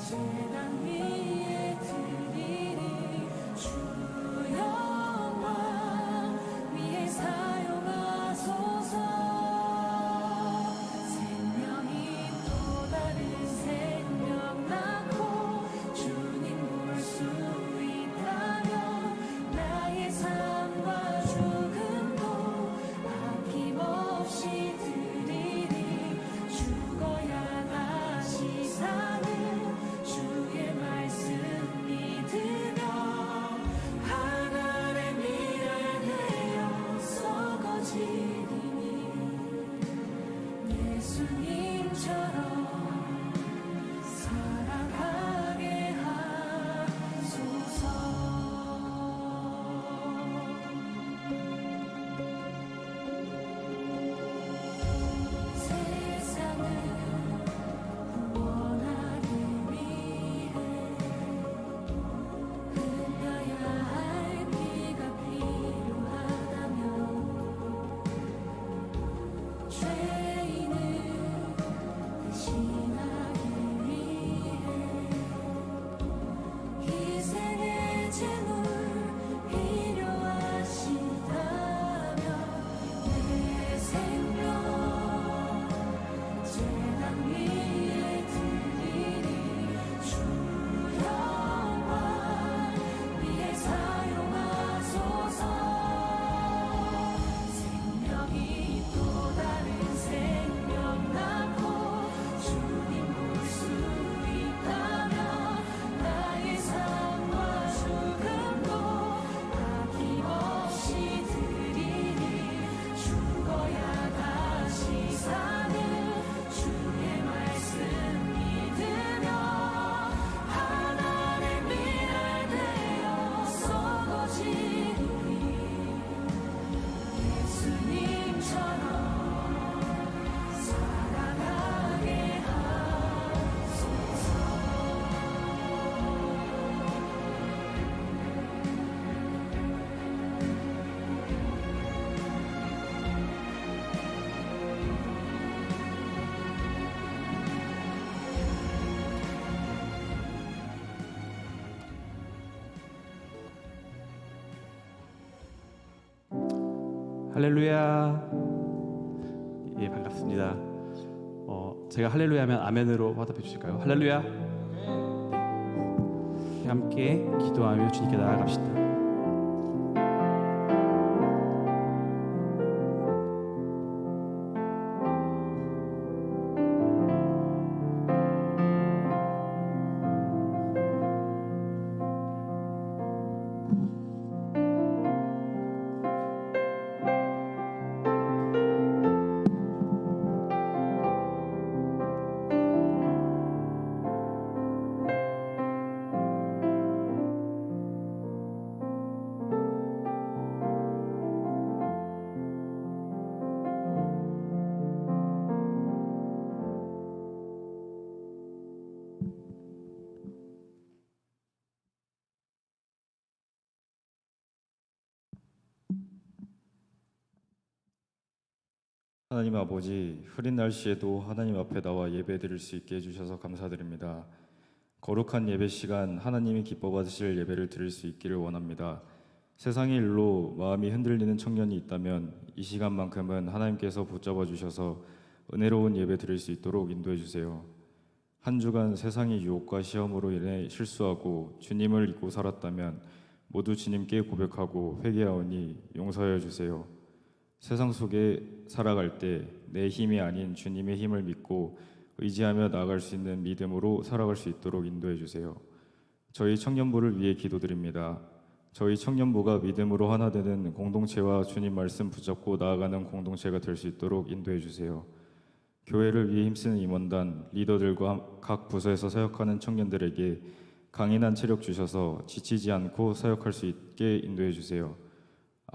제단 위에 드리리 주 영광 위에 사용하소서. 생명이 또 다른 생명 낳고 주님 볼 수 있다면 나의 삶과 죽음도 아낌없이 드리리. 죽어야 다시 사는 주의 말씀 믿으며 하나의 미랄 되어 썩어지리니 예수님처럼 살아가게 하소서. 세상을 구원하기 위해 흘려야 할 피가 필요하다면 죄인을 대신하기 위해 희생의 제물 필요하시다면 내 생명 제단 위에 드리리. 주 영광 위에 사용하소서. 생명이 또 다른 생명 낳고 주님 볼 수 있다면 나의 삶과 죽음도 아낌없이 드리리. 죽어야 다시 사는 주의 말씀 믿으며 하나의 미랄 되어 썩어지리니 예수님처럼 살아가게 하소서. 할렐루야. 예, 반갑습니다. 제가 할렐루야 하면 아멘으로 화답해 주실까요? 할렐루야. 네. 함께 기도하며 주님께 나아갑시다. 하나님 아버지, 흐린 날씨에도 하나님 앞에 나와 예배드릴 수 있게 해주셔서 감사드립니다. 거룩한 예배 시간, 하나님이 기뻐 받으실 예배를 드릴 수 있기를 원합니다. 세상의 일로 마음이 흔들리는 청년이 있다면 이 시간만큼은 하나님께서 붙잡아 주셔서 은혜로운 예배 드릴 수 있도록 인도해 주세요. 한 주간 세상의 유혹과 시험으로 인해 실수하고 주님을 잊고 살았다면 모두 주님께 고백하고 회개하오니 용서하여 주세요. 세상 속에 살아갈 때 내 힘이 아닌 주님의 힘을 믿고 의지하며 나아갈 수 있는 믿음으로 살아갈 수 있도록 인도해 주세요. 저희 청년부를 위해 기도드립니다. 저희 청년부가 믿음으로 하나 되는 공동체와 주님 말씀 붙잡고 나아가는 공동체가 될 수 있도록 인도해 주세요. 교회를 위해 힘쓰는 임원단, 리더들과 각 부서에서 사역하는 청년들에게 강인한 체력 주셔서 지치지 않고 사역할 수 있게 인도해 주세요.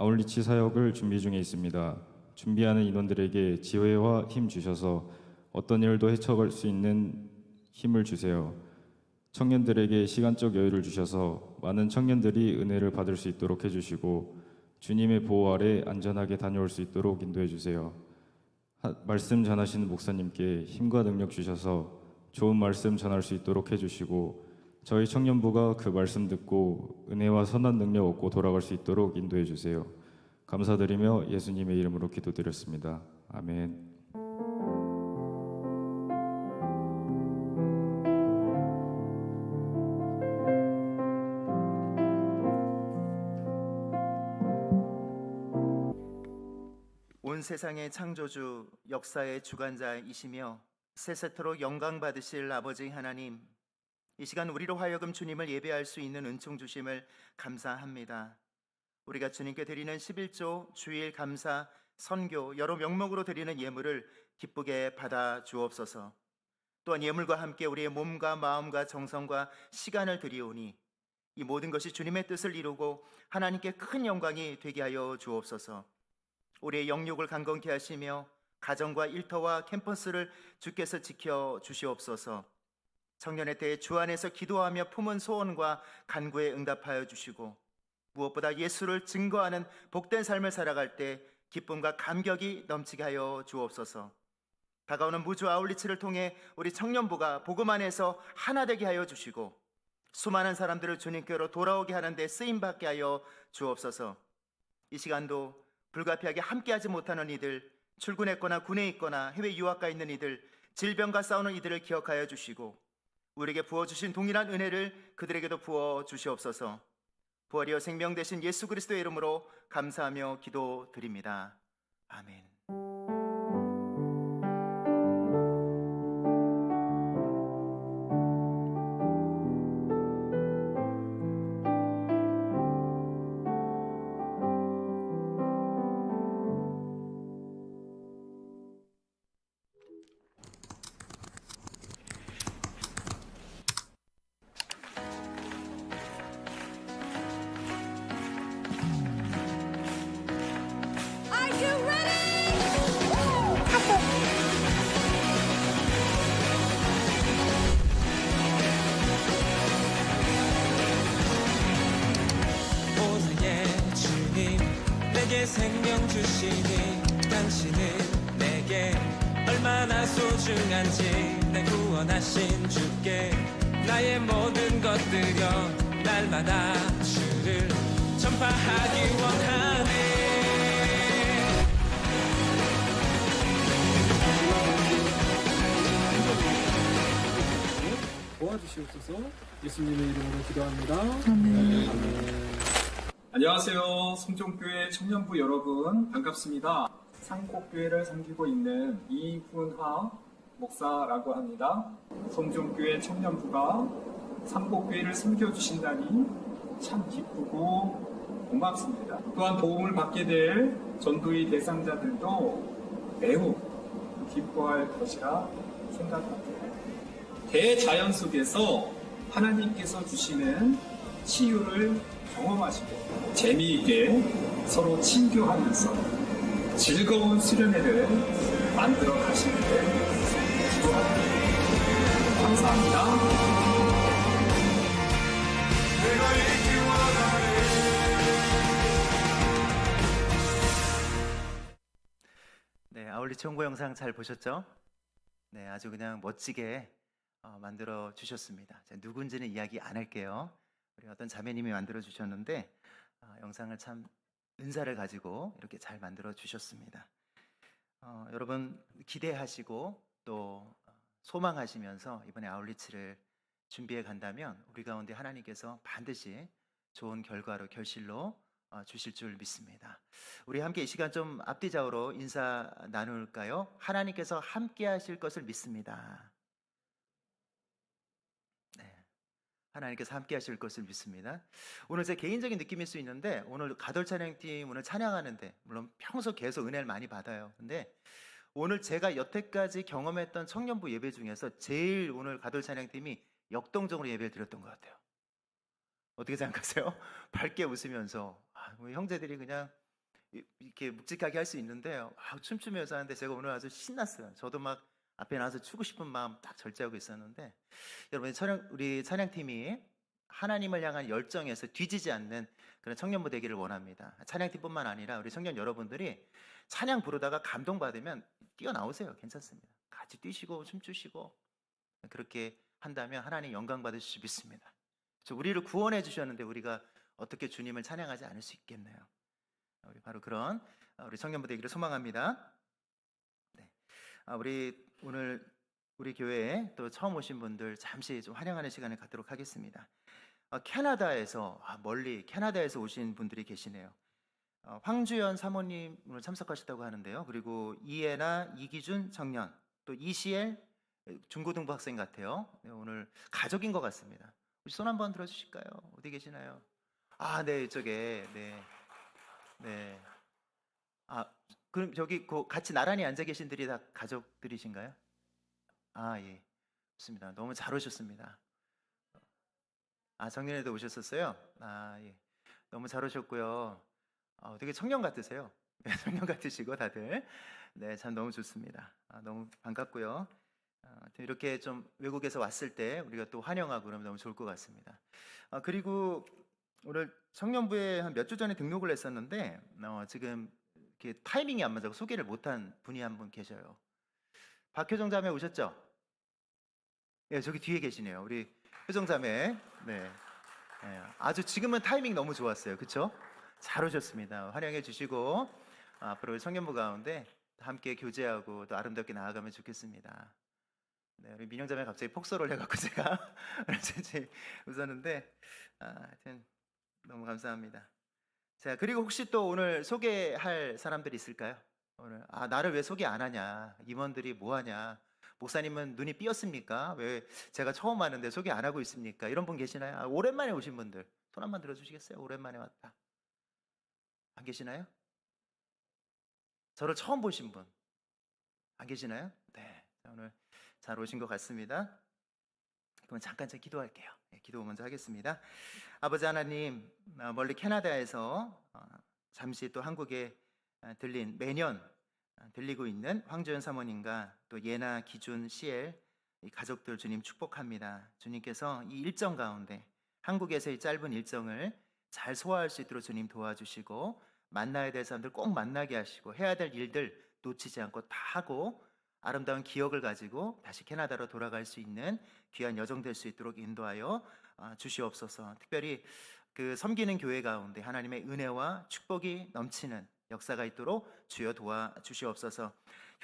아울리치 사역을 준비 중에 있습니다. 준비하는 인원들에게 지혜와 힘 주셔서 어떤 일도 헤쳐갈 수 있는 힘을 주세요. 청년들에게 시간적 여유를 주셔서 많은 청년들이 은혜를 받을 수 있도록 해주시고 주님의 보호 아래 안전하게 다녀올 수 있도록 인도해 주세요. 말씀 전하시는 목사님께 힘과 능력 주셔서 좋은 말씀 전할 수 있도록 해주시고 저희 청년부가 그 말씀 듣고 은혜와 선한 능력 얻고 돌아갈 수 있도록 인도해 주세요. 감사드리며 예수님의 이름으로 기도드렸습니다. 아멘. 온 세상의 창조주, 역사의 주관자이시며 세세토록 영광 받으실 아버지 하나님, 이 시간 우리로 하여금 주님을 예배할 수 있는 은총 주심을 감사합니다. 우리가 주님께 드리는 11조, 주일 감사, 선교, 여러 명목으로 드리는 예물을 기쁘게 받아 주옵소서. 또한 예물과 함께 우리의 몸과 마음과 정성과 시간을 드리오니 이 모든 것이 주님의 뜻을 이루고 하나님께 큰 영광이 되게 하여 주옵소서. 우리의 영육을 강건케 하시며 가정과 일터와 캠퍼스를 주께서 지켜 주시옵소서. 청년의 때에 주 안에서 기도하며 품은 소원과 간구에 응답하여 주시고 무엇보다 예수를 증거하는 복된 삶을 살아갈 때 기쁨과 감격이 넘치게 하여 주옵소서. 다가오는 무주 아울리치를 통해 우리 청년부가 복음 안에서 하나 되게 하여 주시고 수많은 사람들을 주님께로 돌아오게 하는 데 쓰임받게 하여 주옵소서. 이 시간도 불가피하게 함께하지 못하는 이들, 출근했거나 군에 있거나 해외 유학가 있는 이들, 질병과 싸우는 이들을 기억하여 주시고 우리에게 부어주신 동일한 은혜를 그들에게도 부어 주시옵소서. 부활이여 생명 되신 예수 그리스도의 이름으로 감사하며 기도드립니다. 아멘. Are you ready? 오늘의 주님 내게 생명 주시니 당신은 내게 얼마나 소중한지 날 구원하신 주께 나의 모든 것 드려 날마다 주를 전파하기 원하네. 도와주시옵소서. 예수님의 이름으로 기도합니다. 안녕하세요. 성종교회 청년부 여러분 반갑습니다. 상곡교회를 섬기고 있는 이훈하 목사라고 합니다. 성종교회 청년부가 상곡교회를 섬겨주신다니 참 기쁘고 고맙습니다. 또한 도움을 받게 될 전도의 대상자들도 매우 기뻐할 것이라 생각합니다. 대자연 속에서 하나님께서 주시는 치유를 경험하시고 재미있게 서로 친교하면서 즐거운 수련회를 만들어 가시기를 기도합니다. 감사합니다. 네, 아울리치 홍보 영상 잘 보셨죠? 네, 아주 그냥 멋지게 만들어 주셨습니다. 제가 누군지는 이야기 안 할게요. 우리 어떤 자매님이 만들어 주셨는데 영상을 참 은사를 가지고 이렇게 잘 만들어 주셨습니다. 여러분 기대하시고 또 소망하시면서 이번에 아울리치를 준비해 간다면 우리 가운데 하나님께서 반드시 좋은 결과로 결실로 주실 줄 믿습니다. 우리 함께 이 시간 좀 앞뒤좌우로 인사 나눌까요? 하나님께서 함께 하실 것을 믿습니다. 하나님께서 함께 하실 것을 믿습니다. 오늘 제 개인적인 느낌일 수 있는데 오늘 가돌 찬양팀 오늘 찬양하는데 물론 평소 계속 은혜를 많이 받아요. 근데 오늘 제가 여태까지 경험했던 청년부 예배 중에서 제일 오늘 가돌 찬양팀이 역동적으로 예배를 드렸던 것 같아요. 어떻게 생각하세요? 밝게 웃으면서 우리 형제들이 그냥 이렇게 묵직하게 할 수 있는데 춤추면서 하는데 제가 오늘 아주 신났어요. 저도 막 앞에 나와서 추고 싶은 마음 딱 절제하고 있었는데 여러분 우리 찬양팀이 하나님을 향한 열정에서 뒤지지 않는 그런 청년부 되기를 원합니다. 찬양팀뿐만 아니라 우리 청년 여러분들이 찬양 부르다가 감동받으면 뛰어나오세요. 괜찮습니다. 같이 뛰시고 춤추시고 그렇게 한다면 하나님 영광 받으실 수 믿습니다. 우리를 구원해 주셨는데 우리가 어떻게 주님을 찬양하지 않을 수 있겠나요? 우리 바로 그런 우리 청년부 되기를 소망합니다. 네. 우리 오늘 우리 교회에 또 처음 오신 분들 잠시 좀 환영하는 시간을 갖도록 하겠습니다. 캐나다에서 멀리 캐나다에서 오신 분들이 계시네요. 황주연 사모님 오늘 참석하셨다고 하는데요. 그리고 이해나 이기준 청년, 또 이시엘 중고등부 학생 같아요. 네, 오늘 가족인 것 같습니다. 손 한번 들어주실까요? 어디 계시나요? 네, 이쪽에. 네, 네. 그럼 저기 같이 나란히 앉아 계신 분들이 다 가족들이신가요? 예, 좋습니다. 너무 잘 오셨습니다. 작년에도 오셨었어요? 예. 너무 잘 오셨고요. 되게 청년 같으세요. 네, 청년 같으시고 다들. 네, 참 너무 좋습니다. 너무 반갑고요. 이렇게 좀 외국에서 왔을 때 우리가 또 환영하고 그러면 너무 좋을 것 같습니다. 그리고 오늘 청년부에 한 몇 주 전에 등록을 했었는데 지금 이렇게 타이밍이 안 맞아서 소개를 못한 분이 한 분 계셔요. 박효정 자매 오셨죠? 예, 저기 뒤에 계시네요. 우리 효정 자매. 네. 아주 지금은 타이밍 너무 좋았어요. 그렇죠? 잘 오셨습니다. 환영해 주시고 앞으로 청년부 가운데 함께 교제하고 또 아름답게 나아가면 좋겠습니다. 네, 우리 민영 자매 갑자기 폭설을 해갖고 제가 웃었는데 하여튼 너무 감사합니다. 자, 그리고 혹시 또 오늘 소개할 사람들이 있을까요? 오늘 나를 왜 소개 안 하냐? 임원들이 뭐 하냐? 목사님은 눈이 삐었습니까? 왜 제가 처음 하는데 소개 안 하고 있습니까? 이런 분 계시나요? 오랜만에 오신 분들 손 한번 들어주시겠어요? 오랜만에 왔다. 안 계시나요? 저를 처음 보신 분 안 계시나요? 네, 오늘 잘 오신 것 같습니다. 그럼 잠깐 제가 기도할게요. 네, 기도 먼저 하겠습니다. 아버지 하나님, 멀리 캐나다에서 잠시 또 한국에 매년 들리고 있는 황조연 사모님과 또 예나, 기준, 시엘 이 가족들 주님 축복합니다. 주님께서 이 일정 가운데 한국에서의 짧은 일정을 잘 소화할 수 있도록 주님 도와주시고 만나야 될 사람들 꼭 만나게 하시고 해야 될 일들 놓치지 않고 다 하고 아름다운 기억을 가지고 다시 캐나다로 돌아갈 수 있는 귀한 여정 될 수 있도록 인도하여 주시옵소서. 특별히 그 섬기는 교회 가운데 하나님의 은혜와 축복이 넘치는 역사가 있도록 주여 도와주시옵소서.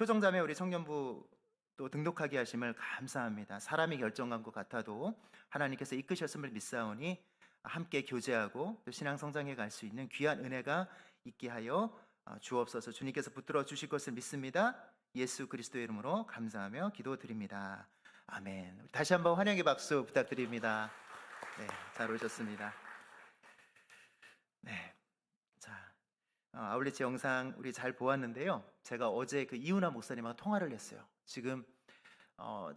효정자매 우리 청년부 또 등록하게 하심을 감사합니다. 사람이 결정한 것 같아도 하나님께서 이끄셨음을 믿사오니 함께 교제하고 또 신앙 성장해 갈 수 있는 귀한 은혜가 있게 하여 주옵소서. 주님께서 붙들어 주실 것을 믿습니다. 예수 그리스도의 이름으로 감사하며 기도드립니다. 아멘. 다시 한번 환영의 박수 부탁드립니다. 네, 잘 오셨습니다. 네, 자, 아울렛 영상 우리 잘 보았는데요. 제가 어제 그 이훈아 목사님하고 통화를 했어요. 지금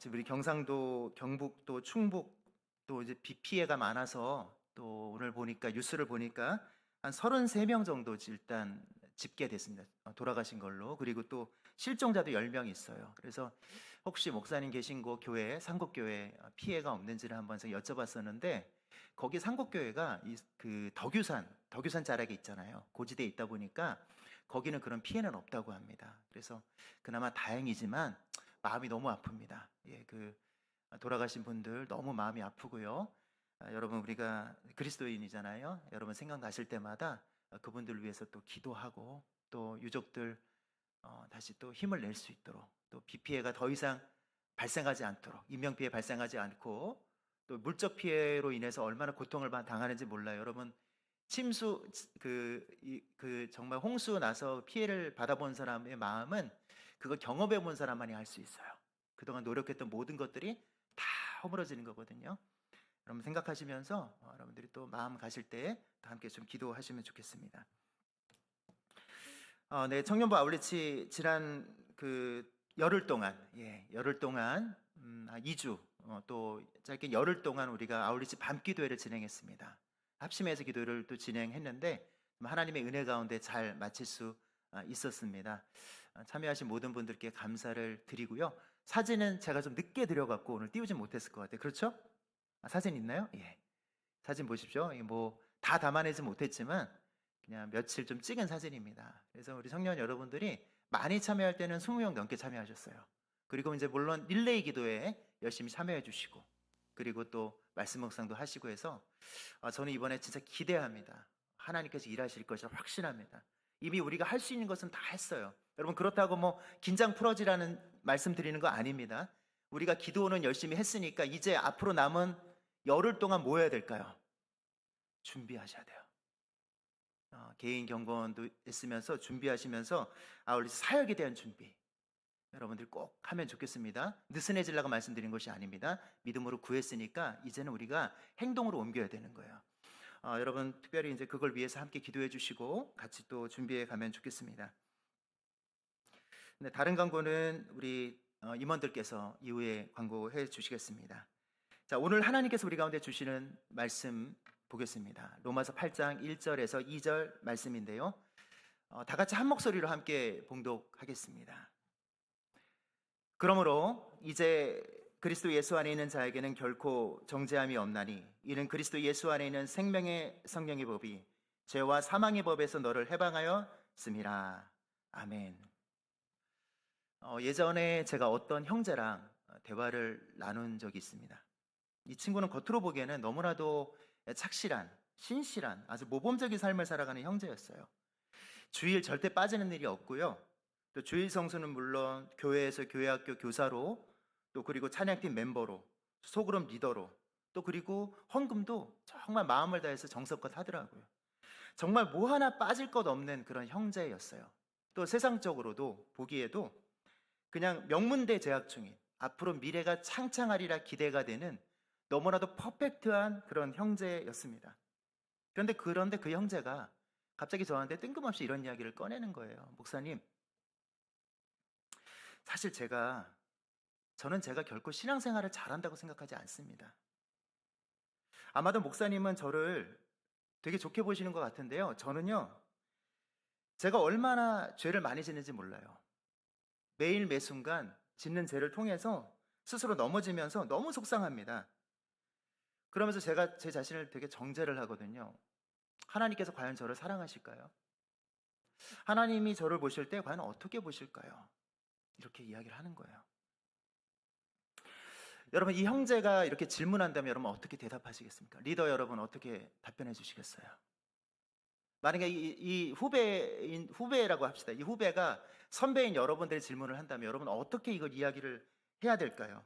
우리 경상도, 경북도, 충북 또 이제 비 피해가 많아서 또 오늘 보니까 뉴스를 보니까 한 33명 정도 일단 집계됐습니다. 돌아가신 걸로. 그리고 또 실종자도 10명 있어요. 그래서 혹시 목사님 계신 곳 교회, 상곡교회 피해가 없는지를 한번 제가 여쭤봤었는데 거기 상곡교회가 그 덕유산 자락에 있잖아요. 고지대에 있다 보니까 거기는 그런 피해는 없다고 합니다. 그래서 그나마 다행이지만 마음이 너무 아픕니다. 예, 그 돌아가신 분들 너무 마음이 아프고요. 여러분 우리가 그리스도인이잖아요. 여러분 생각나실 때마다 그분들을 위해서 또 기도하고 또 유족들 다시 또 힘을 낼 수 있도록 또 비 피해가 더 이상 발생하지 않도록 인명 피해 발생하지 않고 또 물적 피해로 인해서 얼마나 고통을 당하는지 몰라요. 여러분 침수 정말 홍수 나서 피해를 받아본 사람의 마음은 그거 경험해 본 사람만이 알 수 있어요. 그동안 노력했던 모든 것들이 다 허물어지는 거거든요. 여러분 생각하시면서 여러분들이 또 마음 가실 때 함께 좀 기도하시면 좋겠습니다. 네, 청년부 아울렛이 지난 그 열흘 동안, 열흘 동안 2주 또 짧게 열흘 동안 우리가 아울렛이 밤기도회를 진행했습니다. 합심해서 기도를 또 진행했는데 하나님의 은혜 가운데 잘 마칠 수 있었습니다. 참여하신 모든 분들께 감사를 드리고요. 사진은 제가 좀 늦게 드려갖고 오늘 띄우지 못했을 것 같아요. 그렇죠? 사진 있나요? 예. 사진 보십시오. 뭐 다 담아내지 못했지만 그냥 며칠 좀 찍은 사진입니다. 그래서 우리 청년 여러분들이 많이 참여할 때는 20명 넘게 참여하셨어요. 그리고 이제 물론 릴레이 기도에 열심히 참여해 주시고 그리고 또 말씀 묵상도 하시고 해서 저는 이번에 진짜 기대합니다. 하나님께서 일하실 것을 확신합니다. 이미 우리가 할 수 있는 것은 다 했어요. 여러분 그렇다고 뭐 긴장 풀어지라는 말씀 드리는 거 아닙니다. 우리가 기도는 열심히 했으니까 이제 앞으로 남은 열흘 동안 뭐 해야 될까요? 준비하셔야 돼요. 개인 경건도 있으면서 준비하시면서 우리 사역에 대한 준비 여러분들 꼭 하면 좋겠습니다. 느슨해지려고 말씀드린 것이 아닙니다. 믿음으로 구했으니까 이제는 우리가 행동으로 옮겨야 되는 거예요. 여러분 특별히 이제 그걸 위해서 함께 기도해 주시고 같이 또 준비해 가면 좋겠습니다. 네, 다른 광고는 우리 임원들께서 이후에 광고해 주시겠습니다. 자, 오늘 하나님께서 우리 가운데 주시는 말씀 보겠습니다. 로마서 8장 1절에서 2절 말씀인데요. 다 같이 한 목소리로 함께 봉독하겠습니다. 그러므로 이제 그리스도 예수 안에 있는 자에게는 결코 정죄함이 없나니 이는 그리스도 예수 안에 있는 생명의 성령의 법이 죄와 사망의 법에서 너를 해방하였음이라. 아멘. 예전에 제가 어떤 형제랑 대화를 나눈 적이 있습니다. 이 친구는 겉으로 보기에는 너무나도 착실한, 신실한, 아주 모범적인 삶을 살아가는 형제였어요. 주일 절대 빠지는 일이 없고요. 또 주일 성수는 물론 교회에서 교회학교 교사로 또 그리고 찬양팀 멤버로 소그룹 리더로 또 그리고 헌금도 정말 마음을 다해서 정성껏 하더라고요. 정말 뭐 하나 빠질 것 없는 그런 형제였어요. 또 세상적으로도 보기에도 그냥 명문대 재학 중인 앞으로 미래가 창창하리라 기대가 되는 너무나도 퍼펙트한 그런 형제였습니다. 그런데 그 형제가 갑자기 저한테 뜬금없이 이런 이야기를 꺼내는 거예요. 목사님, 사실 저는 제가 결코 신앙생활을 잘한다고 생각하지 않습니다. 아마도 목사님은 저를 되게 좋게 보시는 것 같은데요. 저는요, 제가 얼마나 죄를 많이 짓는지 몰라요. 매일 매순간 짓는 죄를 통해서 스스로 넘어지면서 너무 속상합니다. 그러면서 제가 제 자신을 되게 정죄를 하거든요. 하나님께서 과연 저를 사랑하실까요? 하나님이 저를 보실 때 과연 어떻게 보실까요? 이렇게 이야기를 하는 거예요. 여러분, 이 형제가 이렇게 질문한다면 여러분 어떻게 대답하시겠습니까? 리더 여러분 어떻게 답변해 주시겠어요? 만약에 이 후배라고 합시다. 이 후배가 선배인 여러분들의 질문을 한다면 여러분 어떻게 이걸 이야기를 해야 될까요?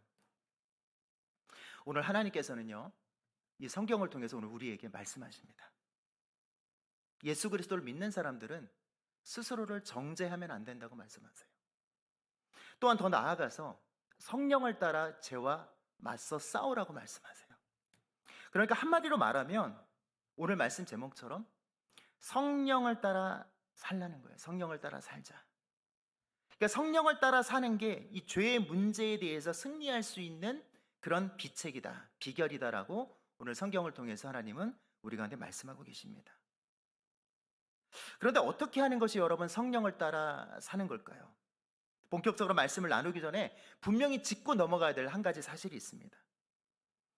오늘 하나님께서는요, 이 성경을 통해서 오늘 우리에게 말씀하십니다. 예수 그리스도를 믿는 사람들은 스스로를 정죄하면 안 된다고 말씀하세요. 또한 더 나아가서 성령을 따라 죄와 맞서 싸우라고 말씀하세요. 그러니까 한마디로 말하면 오늘 말씀 제목처럼 성령을 따라 살라는 거예요. 성령을 따라 살자. 그러니까 성령을 따라 사는 게 이 죄의 문제에 대해서 승리할 수 있는 그런 비책이다, 비결이다라고 오늘 성경을 통해서 하나님은 우리 가운데 말씀하고 계십니다. 그런데 어떻게 하는 것이 여러분 성령을 따라 사는 걸까요? 본격적으로 말씀을 나누기 전에 분명히 짚고 넘어가야 될 한 가지 사실이 있습니다.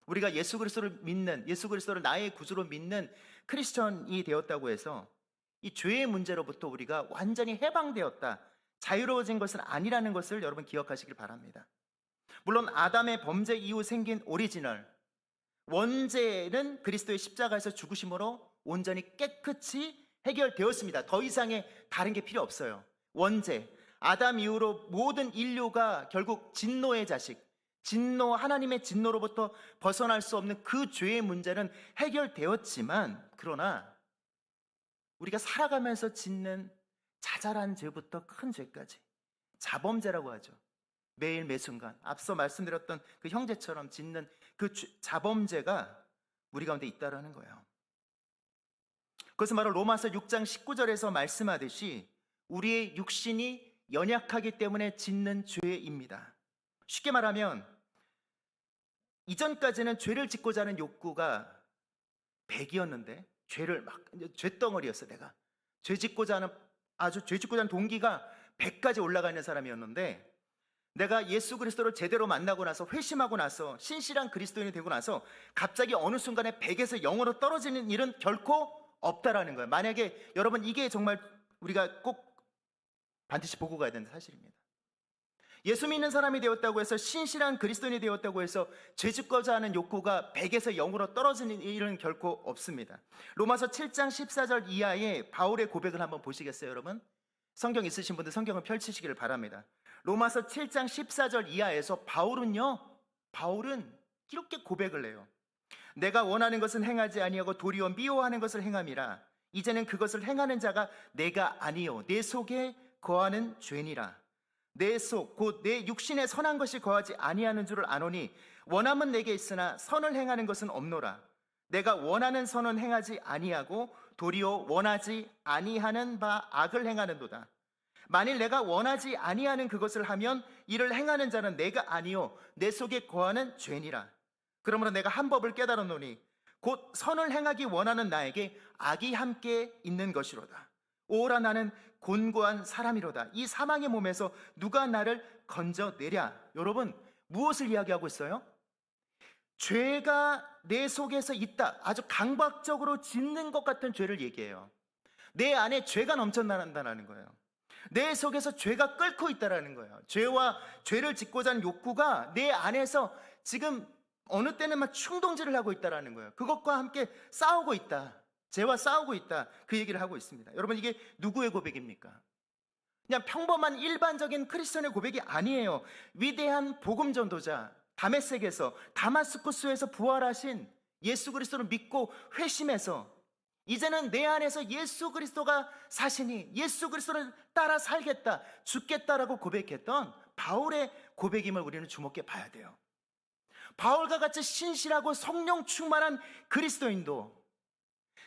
우리가 예수 그리스도를 믿는, 예수 그리스도를 나의 구주로 믿는 크리스천이 되었다고 해서 이 죄의 문제로부터 우리가 완전히 해방되었다, 자유로워진 것은 아니라는 것을 여러분 기억하시길 바랍니다. 물론 아담의 범죄 이후 생긴 오리지널 원죄는 그리스도의 십자가에서 죽으심으로 온전히 깨끗이 해결되었습니다. 더 이상의 다른 게 필요 없어요. 원죄, 아담 이후로 모든 인류가 결국 진노의 자식, 하나님의 진노로부터 벗어날 수 없는 그 죄의 문제는 해결되었지만, 그러나 우리가 살아가면서 짓는 자잘한 죄부터 큰 죄까지, 자범죄라고 하죠. 매일 매순간 앞서 말씀드렸던 그 형제처럼 짓는 그 자범죄가 우리 가운데 있다라는 거예요. 그것은 바로 로마서 6장 19절에서 말씀하듯이 우리의 육신이 연약하기 때문에 짓는 죄입니다. 쉽게 말하면 이전까지는 죄를 짓고자 하는 욕구가 100이었는데 죄덩어리였어. 내가 죄 짓고자 하는 동기가 100까지 올라가 있는 사람이었는데, 내가 예수 그리스도를 제대로 만나고 나서 회심하고 나서 신실한 그리스도인이 되고 나서 갑자기 어느 순간에 100에서 0으로 떨어지는 일은 결코 없다라는 거예요. 만약에 여러분 이게 정말 우리가 꼭 반드시 보고 가야 되는 사실입니다. 예수 믿는 사람이 되었다고 해서, 신실한 그리스도인이 되었다고 해서 죄짓고자 하는 욕구가 100에서 0으로 떨어지는 일은 결코 없습니다. 로마서 7장 14절 이하의 바울의 고백을 한번 보시겠어요, 여러분? 성경 있으신 분들 성경을 펼치시기를 바랍니다. 로마서 7장 14절 이하에서 바울은 이렇게 고백을 해요. 내가 원하는 것은 행하지 아니하고 도리어 미워하는 것을 행함이라. 이제는 그것을 행하는 자가 내가 아니요 내 속에 거하는 죄니라. 내 속 곧 내 육신에 선한 것이 거하지 아니하는 줄을 아노니 원함은 내게 있으나 선을 행하는 것은 없노라. 내가 원하는 선은 행하지 아니하고 도리어 원하지 아니하는 바 악을 행하는도다. 만일 내가 원하지 아니하는 그것을 하면 이를 행하는 자는 내가 아니요 내 속에 거하는 죄니라. 그러므로 내가 한 법을 깨달았노니 곧 선을 행하기 원하는 나에게 악이 함께 있는 것이로다. 오라 나는 곤고한 사람이로다. 이 사망의 몸에서 누가 나를 건져내랴. 여러분, 무엇을 이야기하고 있어요? 죄가 내 속에서 있다. 아주 강박적으로 짓는 것 같은 죄를 얘기해요. 내 안에 죄가 넘쳐난다는 거예요. 내 속에서 죄가 끓고 있다는 거예요. 죄와 죄를 짓고자 하는 욕구가 내 안에서 지금 어느 때는 막 충동질을 하고 있다는 거예요. 그것과 함께 싸우고 있다. 죄와 싸우고 있다. 그 얘기를 하고 있습니다. 여러분, 이게 누구의 고백입니까? 그냥 평범한 일반적인 크리스천의 고백이 아니에요. 위대한 복음 전도자 다메섹에서, 다마스쿠스에서 부활하신 예수 그리스도를 믿고 회심해서 이제는 내 안에서 예수 그리스도가 사시니 예수 그리스도를 따라 살겠다, 죽겠다라고 고백했던 바울의 고백임을 우리는 주목해 봐야 돼요. 바울과 같이 신실하고 성령 충만한 그리스도인도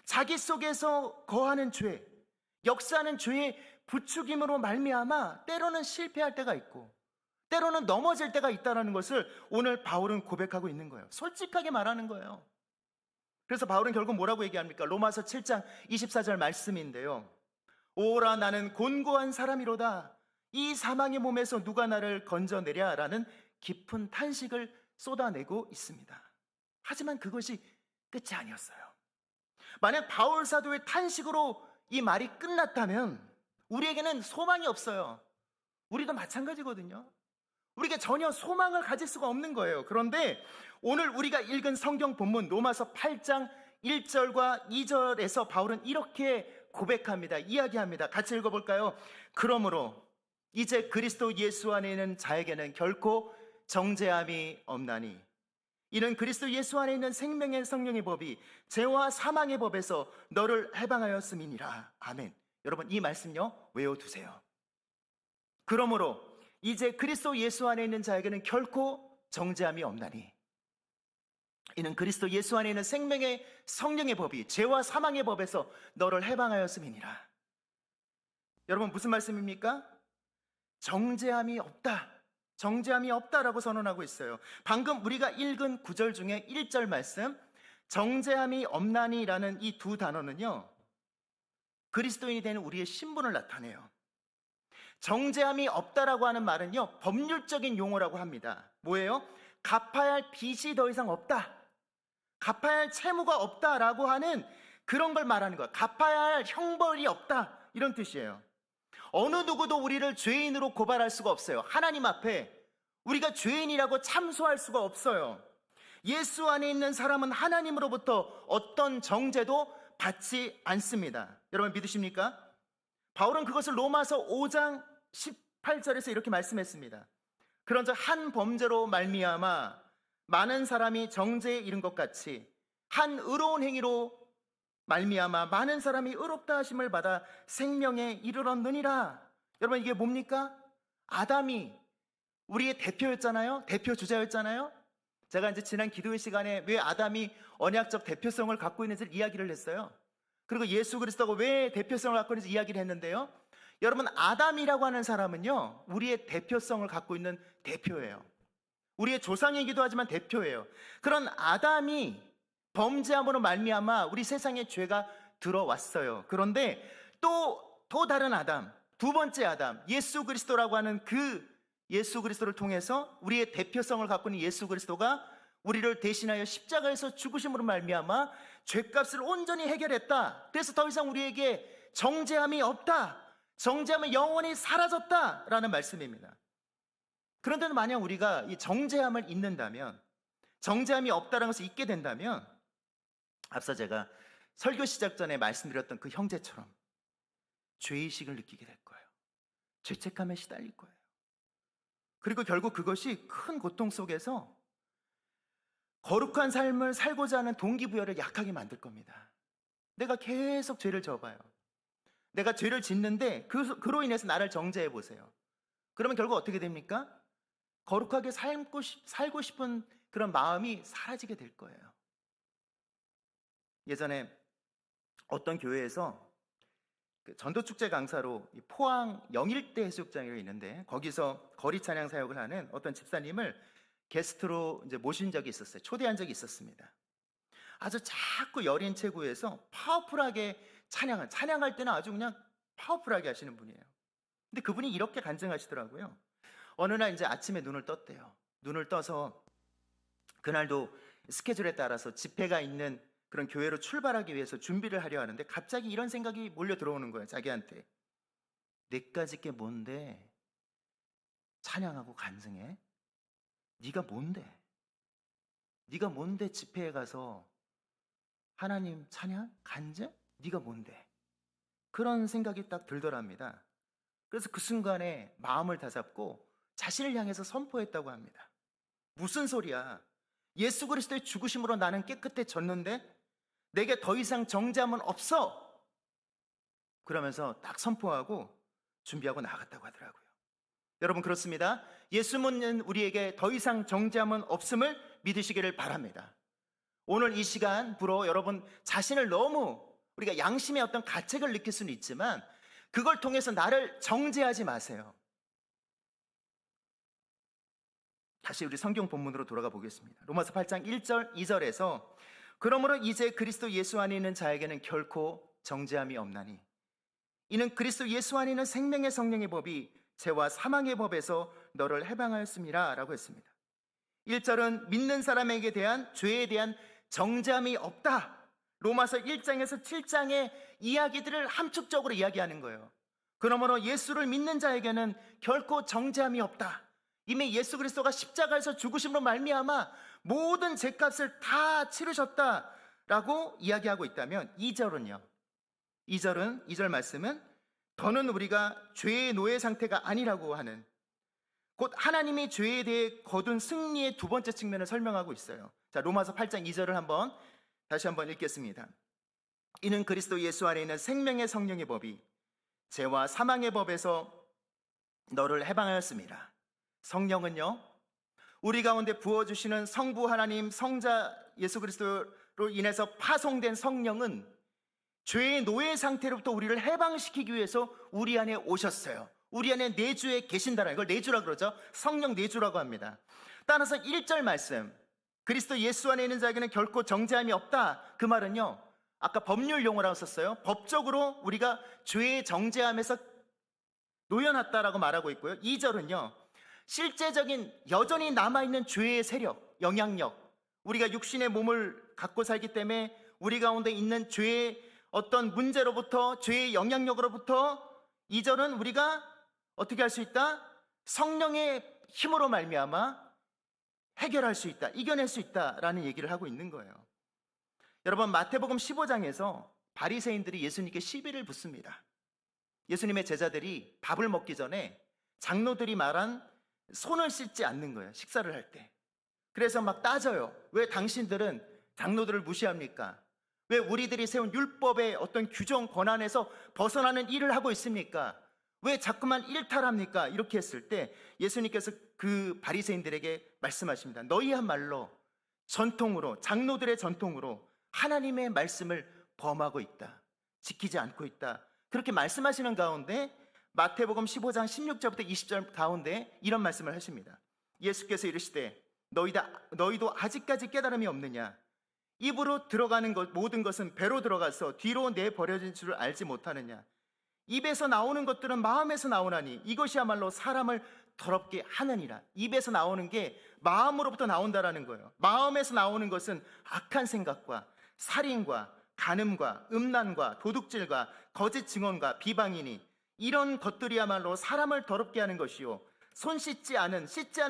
자기 속에서 거하는 죄, 역사하는 죄의 부추김으로 말미암아 때로는 실패할 때가 있고 때로는 넘어질 때가 있다는 것을 오늘 바울은 고백하고 있는 거예요. 솔직하게 말하는 거예요. 그래서 바울은 결국 뭐라고 얘기합니까? 로마서 7장 24절 말씀인데요. 오라 나는 곤고한 사람이로다. 이 사망의 몸에서 누가 나를 건져내랴 라는 깊은 탄식을 쏟아내고 있습니다. 하지만 그것이 끝이 아니었어요. 만약 바울 사도의 탄식으로 이 말이 끝났다면 우리에게는 소망이 없어요. 우리도 마찬가지거든요. 우리가 전혀 소망을 가질 수가 없는 거예요. 그런데 오늘 우리가 읽은 성경 본문 로마서 8장 1절과 2절에서 바울은 이렇게 고백합니다. 이야기합니다. 같이 읽어볼까요? 그러므로 이제 그리스도 예수 안에 있는 자에게는 결코 정죄함이 없나니 이는 그리스도 예수 안에 있는 생명의 성령의 법이 죄와 사망의 법에서 너를 해방하였음이니라. 아멘. 여러분, 이 말씀요 외워두세요. 그러므로 이제 그리스도 예수 안에 있는 자에게는 결코 정죄함이 없나니 이는 그리스도 예수 안에 있는 생명의 성령의 법이 죄와 사망의 법에서 너를 해방하였음이니라. 여러분, 무슨 말씀입니까? 정죄함이 없다. 정죄함이 없다라고 선언하고 있어요. 방금 우리가 읽은 9절 중에 1절 말씀, 정죄함이 없나니라는 이 두 단어는요 그리스도인이 되는 우리의 신분을 나타내요. 정죄함이 없다라고 하는 말은요 법률적인 용어라고 합니다. 뭐예요? 갚아야 할 빚이 더 이상 없다, 갚아야 할 채무가 없다라고 하는 그런 걸 말하는 거야. 갚아야 할 형벌이 없다, 이런 뜻이에요. 어느 누구도 우리를 죄인으로 고발할 수가 없어요. 하나님 앞에 우리가 죄인이라고 참소할 수가 없어요. 예수 안에 있는 사람은 하나님으로부터 어떤 정죄도 받지 않습니다. 여러분 믿으십니까? 바울은 그것을 로마서 5장 18절에서 이렇게 말씀했습니다. 그런즉 한 범죄로 말미암아 많은 사람이 정죄에 이른 것 같이 한 의로운 행위로 말미암아 많은 사람이 의롭다 하심을 받아 생명에 이르렀느니라. 여러분, 이게 뭡니까? 아담이 우리의 대표였잖아요. 대표 주자였잖아요. 제가 이제 지난 기도회 시간에 왜 아담이 언약적 대표성을 갖고 있는지를 이야기를 했어요. 그리고 예수 그리스도가 왜 대표성을 갖고 있는지 이야기를 했는데요. 여러분, 아담이라고 하는 사람은요 우리의 대표성을 갖고 있는 대표예요. 우리의 조상이기도 하지만 대표예요. 그런 아담이 범죄함으로 말미암아 우리 세상에 죄가 들어왔어요. 그런데 또 다른 아담, 두 번째 아담, 예수 그리스도라고 하는 그 예수 그리스도를 통해서 우리의 대표성을 갖고 있는 예수 그리스도가 우리를 대신하여 십자가에서 죽으심으로 말미암아 죄값을 온전히 해결했다. 그래서 더 이상 우리에게 정죄함이 없다, 정죄함은 영원히 사라졌다라는 말씀입니다. 그런데 만약 우리가 이 정죄함을 잊는다면, 정죄함이 없다는 것을 잊게 된다면, 앞서 제가 설교 시작 전에 말씀드렸던 그 형제처럼 죄의식을 느끼게 될 거예요. 죄책감에 시달릴 거예요. 그리고 결국 그것이 큰 고통 속에서 거룩한 삶을 살고자 하는 동기부여를 약하게 만들 겁니다. 내가 계속 죄를 져봐요. 내가 죄를 짓는데 그로 인해서 나를 정죄해 보세요. 그러면 결국 어떻게 됩니까? 거룩하게 살고 싶은 그런 마음이 사라지게 될 거예요. 예전에 어떤 교회에서 전도축제 강사로 포항 영일대 해수욕장이 있는데 거기서 거리 찬양 사역을 하는 어떤 집사님을 게스트로 이제 모신 적이 있었어요. 초대한 적이 있었습니다. 아주 자꾸 여린 체구에서 파워풀하게 찬양할 때는 아주 그냥 파워풀하게 하시는 분이에요. 근데 그분이 이렇게 간증하시더라고요. 어느 날 이제 아침에 눈을 떴대요. 눈을 떠서 그날도 스케줄에 따라서 집회가 있는 그런 교회로 출발하기 위해서 준비를 하려 하는데 갑자기 이런 생각이 몰려 들어오는 거예요. 자기한테. 내까짓 게 뭔데 찬양하고 간증해? 네가 뭔데? 네가 뭔데 집회에 가서 하나님 찬양? 간증? 네가 뭔데? 그런 생각이 딱 들더랍니다. 그래서 그 순간에 마음을 다잡고 자신을 향해서 선포했다고 합니다. 무슨 소리야? 예수 그리스도의 죽으심으로 나는 깨끗해졌는데 내게 더 이상 정죄함은 없어. 그러면서 딱 선포하고 준비하고 나갔다고 하더라고요. 여러분 그렇습니다. 예수 믿는 우리에게 더 이상 정죄함은 없음을 믿으시기를 바랍니다. 오늘 이 시간부로 여러분 자신을 너무 우리가 양심의 어떤 가책을 느낄 수는 있지만 그걸 통해서 나를 정죄하지 마세요. 다시 우리 성경 본문으로 돌아가 보겠습니다. 로마서 8장 1절 2절에서 그러므로 이제 그리스도 예수 안에 있는 자에게는 결코 정죄함이 없나니 이는 그리스도 예수 안에 있는 생명의 성령의 법이 죄와 사망의 법에서 너를 해방하였음이라 라고 했습니다. 1절은 믿는 사람에게 대한 죄에 대한 정죄함이 없다. 로마서 1장에서 7장의 이야기들을 함축적으로 이야기하는 거예요. 그러므로 예수를 믿는 자에게는 결코 정죄함이 없다. 이미 예수 그리스도가 십자가에서 죽으심으로 말미암아 모든 죄값을 다 치르셨다라고 이야기하고 있다면 2절은요. 2절 말씀은 더는 우리가 죄의 노예 상태가 아니라고 하는 곧 하나님이 죄에 대해 거둔 승리의 두 번째 측면을 설명하고 있어요. 자, 로마서 8장 2절을 다시 한번 읽겠습니다. 이는 그리스도 예수 안에 있는 생명의 성령의 법이 죄와 사망의 법에서 너를 해방하였습니다. 성령은요, 우리 가운데 부어주시는 성부 하나님 성자 예수 그리스도로 인해서 파송된 성령은 죄의 노예 상태로부터 우리를 해방시키기 위해서 우리 안에 오셨어요. 우리 안에 내주에 계신다는 걸 내주라고 그러죠. 성령 내주라고 합니다. 따라서 1절 말씀 그리스도 예수 안에 있는 자에게는 결코 정죄함이 없다. 그 말은요, 아까 법률 용어라고 썼어요. 법적으로 우리가 죄의 정죄함에서 놓여놨다라고 말하고 있고요. 2절은요, 실제적인 여전히 남아있는 죄의 세력, 영향력, 우리가 육신의 몸을 갖고 살기 때문에 우리 가운데 있는 죄의 어떤 문제로부터, 죄의 영향력으로부터 2절은 우리가 어떻게 할 수 있다? 성령의 힘으로 말미암아 해결할 수 있다, 이겨낼 수 있다라는 얘기를 하고 있는 거예요. 여러분 마태복음 15장에서 바리새인들이 예수님께 시비를 붙습니다. 예수님의 제자들이 밥을 먹기 전에 장로들이 말한 손을 씻지 않는 거예요. 식사를 할 때. 그래서 막 따져요. 왜 당신들은 장로들을 무시합니까? 왜 우리들이 세운 율법의 어떤 규정 권한에서 벗어나는 일을 하고 있습니까? 왜 자꾸만 일탈합니까? 이렇게 했을 때 예수님께서 그 바리새인들에게 말씀하십니다. 너희야말로 전통으로, 장로들의 전통으로 하나님의 말씀을 범하고 있다, 지키지 않고 있다, 그렇게 말씀하시는 가운데 마태복음 15장 16절부터 20절 가운데 이런 말씀을 하십니다. 예수께서 이르시되 너희도 아직까지 깨달음이 없느냐? 입으로 들어가는 것 모든 것은 배로 들어가서 뒤로 내버려진 줄 알지 못하느냐? 입에서 나오는 것들은 마음에서 나오나니 이것이야말로 사람을 더럽게 하느니라. 입에서 나오는 게 마음으로부터 나온다라는 거예요. 마음에서 나오는 것은 악한 생각과 살인과 간음과 음란과 도둑질과 거짓 증언과 비방이니 이런 것들이야말로 사람을 더럽게 하는 것이요 손 씻지 않은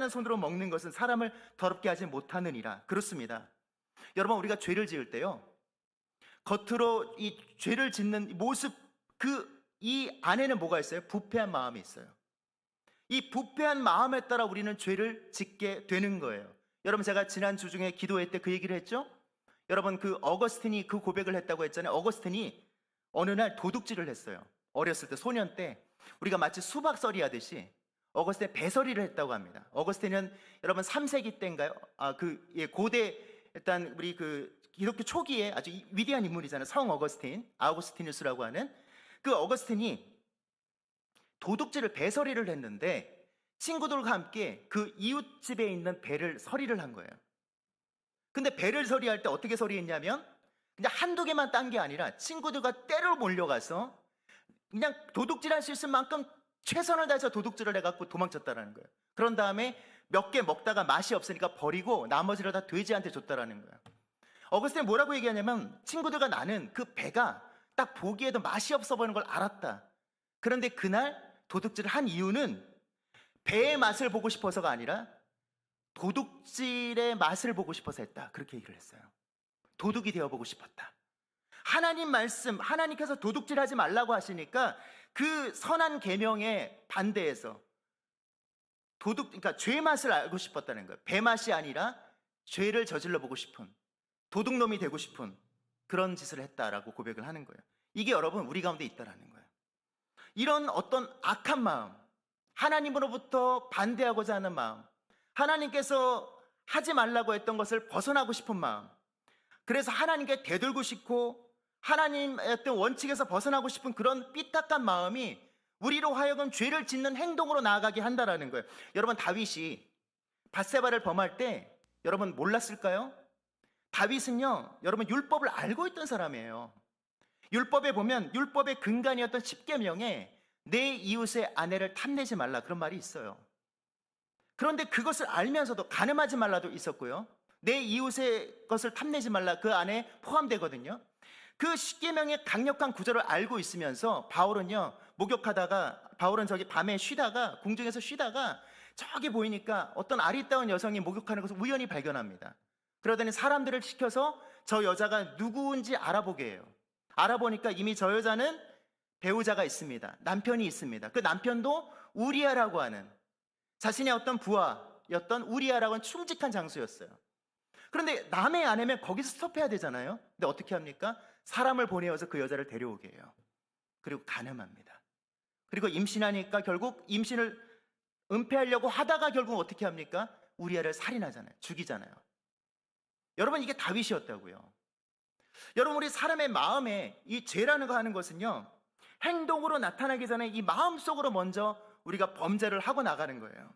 손으로 먹는 것은 사람을 더럽게 하지 못하느니라. 그렇습니다. 여러분, 우리가 죄를 지을 때요, 겉으로 이 죄를 짓는 모습, 이 안에는 뭐가 있어요? 부패한 마음이 있어요. 이 부패한 마음에 따라 우리는 죄를 짓게 되는 거예요. 여러분, 제가 지난 주 중에 기도회 때 그 얘기를 했죠? 여러분, 그 어거스틴이 그 고백을 했다고 했잖아요. 어거스틴이 어느 날 도둑질을 했어요. 어렸을 때, 소년 때 우리가 마치 수박서리 하듯이 어거스틴 배서리를 했다고 합니다. 어거스틴은 여러분 3세기 때인가요? 고대, 일단 우리 기독교 초기에 아주 위대한 인물이잖아요. 성 어거스틴, 아우구스티누스라고 하는 그 어거스틴이 도둑질을, 배서리를 했는데 친구들과 함께 그 이웃집에 있는 배를 서리를 한 거예요. 근데 배를 서리할 때 어떻게 서리했냐면 그냥 한두 개만 딴 게 아니라 친구들과 때로 몰려가서 그냥 도둑질할 수 있을 만큼 최선을 다해서 도둑질을 해갖고 도망쳤다라는 거예요. 그런 다음에 몇 개 먹다가 맛이 없으니까 버리고 나머지를 다 돼지한테 줬다라는 거예요. 어거스틴이 뭐라고 얘기하냐면, 친구들과 나는 그 배가 딱 보기에도 맛이 없어 보이는 걸 알았다. 그런데 그날 도둑질을 한 이유는 배의 맛을 보고 싶어서가 아니라 도둑질의 맛을 보고 싶어서 했다. 그렇게 얘기를 했어요. 도둑이 되어보고 싶었다. 하나님 말씀, 하나님께서 도둑질하지 말라고 하시니까 그 선한 계명에 반대해서 그러니까 죄 맛을 알고 싶었다는 거예요. 배 맛이 아니라 죄를 저질러 보고 싶은, 도둑놈이 되고 싶은 그런 짓을 했다라고 고백을 하는 거예요. 이게 여러분 우리 가운데 있다라는 거예요. 이런 어떤 악한 마음, 하나님으로부터 반대하고자 하는 마음, 하나님께서 하지 말라고 했던 것을 벗어나고 싶은 마음, 그래서 하나님께 되돌고 싶고 하나님의 어떤 원칙에서 벗어나고 싶은 그런 삐딱한 마음이 우리로 하여금 죄를 짓는 행동으로 나아가게 한다라는 거예요. 여러분, 다윗이 밧세바를 범할 때 여러분 몰랐을까요? 다윗은요, 여러분 율법을 알고 있던 사람이에요. 율법에 보면 율법의 근간이었던 10계명에 내 이웃의 아내를 탐내지 말라, 그런 말이 있어요. 그런데 그것을 알면서도 간음하지 말라도 있었고요, 내 이웃의 것을 탐내지 말라 그 안에 포함되거든요. 그 10계명의 강력한 구절을 알고 있으면서 바울은 저기 밤에 쉬다가, 궁중에서 쉬다가 저기 보이니까 어떤 아리따운 여성이 목욕하는 것을 우연히 발견합니다. 그러더니 사람들을 시켜서 저 여자가 누구인지 알아보게 해요. 알아보니까 이미 저 여자는 배우자가 있습니다. 남편이 있습니다. 그 남편도 우리아라고 하는, 자신의 어떤 부하였던 우리아라고 하는 충직한 장수였어요. 그런데 남의 아내면 거기서 스톱해야 되잖아요. 근데 어떻게 합니까? 사람을 보내어서 그 여자를 데려오게 해요. 그리고 간음합니다. 그리고 임신하니까 결국 임신을 은폐하려고 하다가 결국 어떻게 합니까? 우리아를 살인하잖아요. 죽이잖아요. 여러분, 이게 다윗이었다고요. 여러분, 우리 사람의 마음에 이 죄라는 거 하는 것은요, 행동으로 나타나기 전에 이 마음속으로 먼저 우리가 범죄를 하고 나가는 거예요.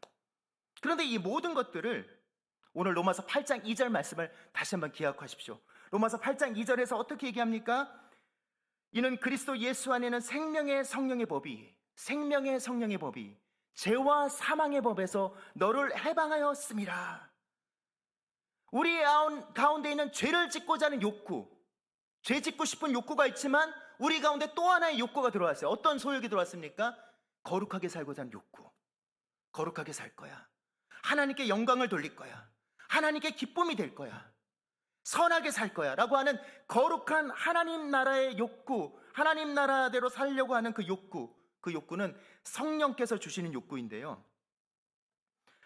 그런데 이 모든 것들을 오늘 로마서 8장 2절 말씀을 다시 한번 기억하십시오. 로마서 8장 2절에서 어떻게 얘기합니까? 이는 그리스도 예수 안에는 생명의 성령의 법이 죄와 사망의 법에서 너를 해방하였습니다. 우리 가운데 있는 죄를 짓고자 하는 욕구, 죄 짓고 싶은 욕구가 있지만 우리 가운데 또 하나의 욕구가 들어왔어요. 어떤 소욕이 들어왔습니까? 거룩하게 살고자 하는 욕구. 거룩하게 살 거야. 하나님께 영광을 돌릴 거야. 하나님께 기쁨이 될 거야. 선하게 살 거야 라고 하는 거룩한 하나님 나라의 욕구, 하나님 나라대로 살려고 하는 그 욕구, 그 욕구는 성령께서 주시는 욕구인데요,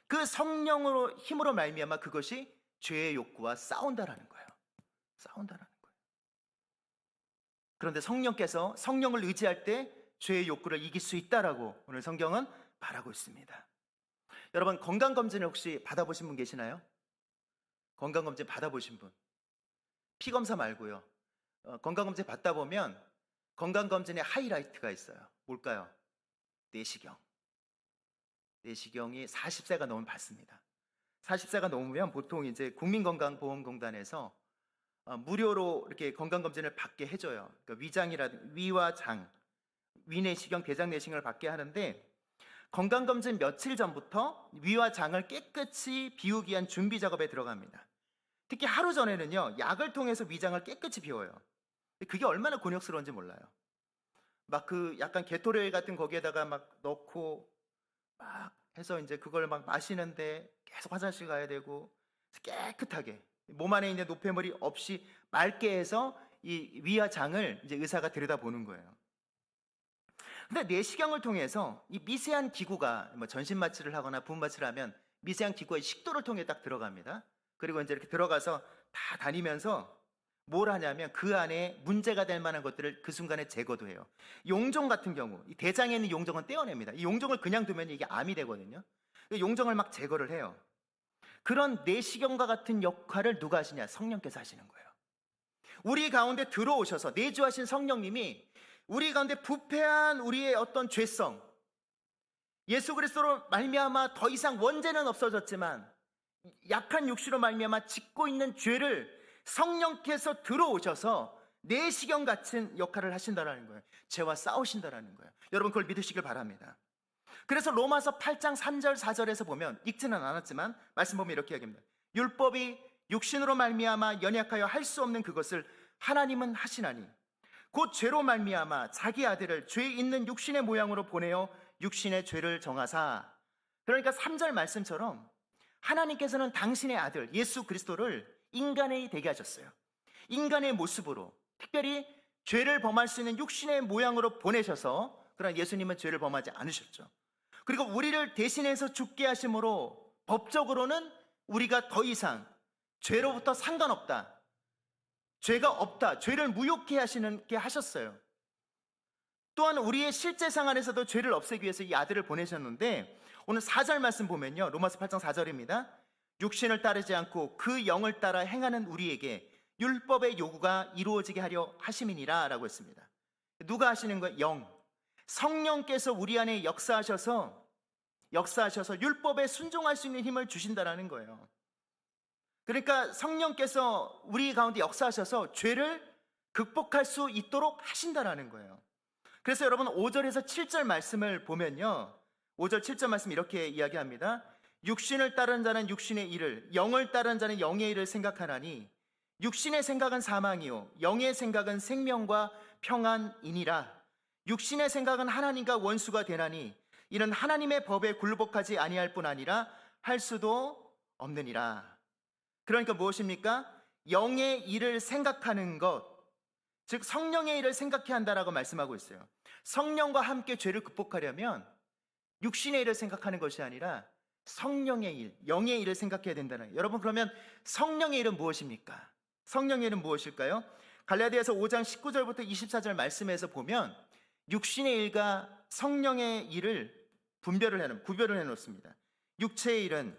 그 성령으로 힘으로 말미암아 그것이 죄의 욕구와 싸운다라는 거예요. 싸운다라는 거예요. 그런데 성령을 의지할 때 죄의 욕구를 이길 수 있다라고 오늘 성경은 말하고 있습니다. 여러분, 건강검진을 혹시 받아보신 분 계시나요? 건강검진 받아보신 분? 피검사 말고요. 건강검진 받다 보면 건강검진의 하이라이트가 있어요. 뭘까요? 내시경. 내시경이 40세가 넘으면 받습니다. 40세가 넘으면 보통 이제 국민건강보험공단에서 무료로 이렇게 건강검진을 받게 해줘요. 그러니까 위와 장, 위내시경, 대장내시경을 받게 하는데, 건강검진 며칠 전부터 위와 장을 깨끗이 비우기 위한 준비 작업에 들어갑니다. 특히 하루 전에는요, 약을 통해서 위장을 깨끗이 비워요. 그게 얼마나 곤욕스러운지 몰라요. 막 약간 게토레이 같은 거기에다가 막 넣고 막 해서 이제 그걸 막 마시는데 계속 화장실 가야 되고 깨끗하게 몸 안에 있는 노폐물이 없이 맑게 해서 이 위와 장을 이제 의사가 들여다보는 거예요. 근데 내시경을 통해서 이 미세한 기구가 뭐 전신 마취를 하거나 부분 마취를 하면 미세한 기구가 식도를 통해 딱 들어갑니다. 그리고 이제 이렇게 들어가서 다 다니면서 뭘 하냐면 그 안에 문제가 될 만한 것들을 그 순간에 제거도 해요. 용종 같은 경우 이 대장에 있는 용종은 떼어냅니다. 이 용종을 그냥 두면 이게 암이 되거든요. 용종을 막 제거를 해요. 그런 내시경과 같은 역할을 누가 하시냐? 성령께서 하시는 거예요. 우리 가운데 들어오셔서 내주하신 성령님이 우리 가운데 부패한 우리의 어떤 죄성, 예수 그리스도로 말미암아 더 이상 원죄는 없어졌지만 약한 육신으로 말미암아 짓고 있는 죄를 성령께서 들어오셔서 내시경 같은 역할을 하신다라는 거예요. 죄와 싸우신다라는 거예요. 여러분 그걸 믿으시길 바랍니다. 그래서 로마서 8장 3절 4절에서 보면 읽지는 않았지만 말씀 보면 이렇게 이야기합니다. 율법이 육신으로 말미암아 연약하여 할 수 없는 그것을 하나님은 하시나니 곧 죄로 말미암아 자기 아들을 죄 있는 육신의 모양으로 보내어 육신의 죄를 정하사. 그러니까 3절 말씀처럼 하나님께서는 당신의 아들 예수 그리스도를 인간이 되게 하셨어요. 인간의 모습으로 특별히 죄를 범할 수 있는 육신의 모양으로 보내셔서, 그러나 예수님은 죄를 범하지 않으셨죠. 그리고 우리를 대신해서 죽게 하심으로 법적으로는 우리가 더 이상 죄로부터 상관없다, 죄가 없다, 죄를 무효케 하시는 게 하셨어요. 또한 우리의 실제 상황에서도 죄를 없애기 위해서 이 아들을 보내셨는데, 오늘 4절 말씀 보면요, 로마서 8장 4절입니다. 육신을 따르지 않고 그 영을 따라 행하는 우리에게 율법의 요구가 이루어지게 하려 하심이니라 라고 했습니다. 누가 하시는 거예요? 영. 성령께서 우리 안에 역사하셔서 율법에 순종할 수 있는 힘을 주신다라는 거예요. 그러니까 성령께서 우리 가운데 역사하셔서 죄를 극복할 수 있도록 하신다라는 거예요. 그래서 여러분 5절에서 7절 말씀을 보면요, 5절 7절 말씀 이렇게 이야기합니다. 육신을 따른 자는 육신의 일을, 영을 따른 자는 영의 일을 생각하나니 육신의 생각은 사망이요 영의 생각은 생명과 평안이니라. 육신의 생각은 하나님과 원수가 되나니 이는 하나님의 법에 굴복하지 아니할 뿐 아니라 할 수도 없느니라. 그러니까 무엇입니까? 영의 일을 생각하는 것, 즉 성령의 일을 생각해야 한다라고 말씀하고 있어요. 성령과 함께 죄를 극복하려면 육신의 일을 생각하는 것이 아니라 성령의 일, 영의 일을 생각해야 된다는 거예요. 여러분 그러면 성령의 일은 무엇입니까? 성령의 일은 무엇일까요? 갈라디아서 5장 19절부터 24절 말씀에서 보면 육신의 일과 성령의 일을 구별을 해놓습니다. 육체의 일은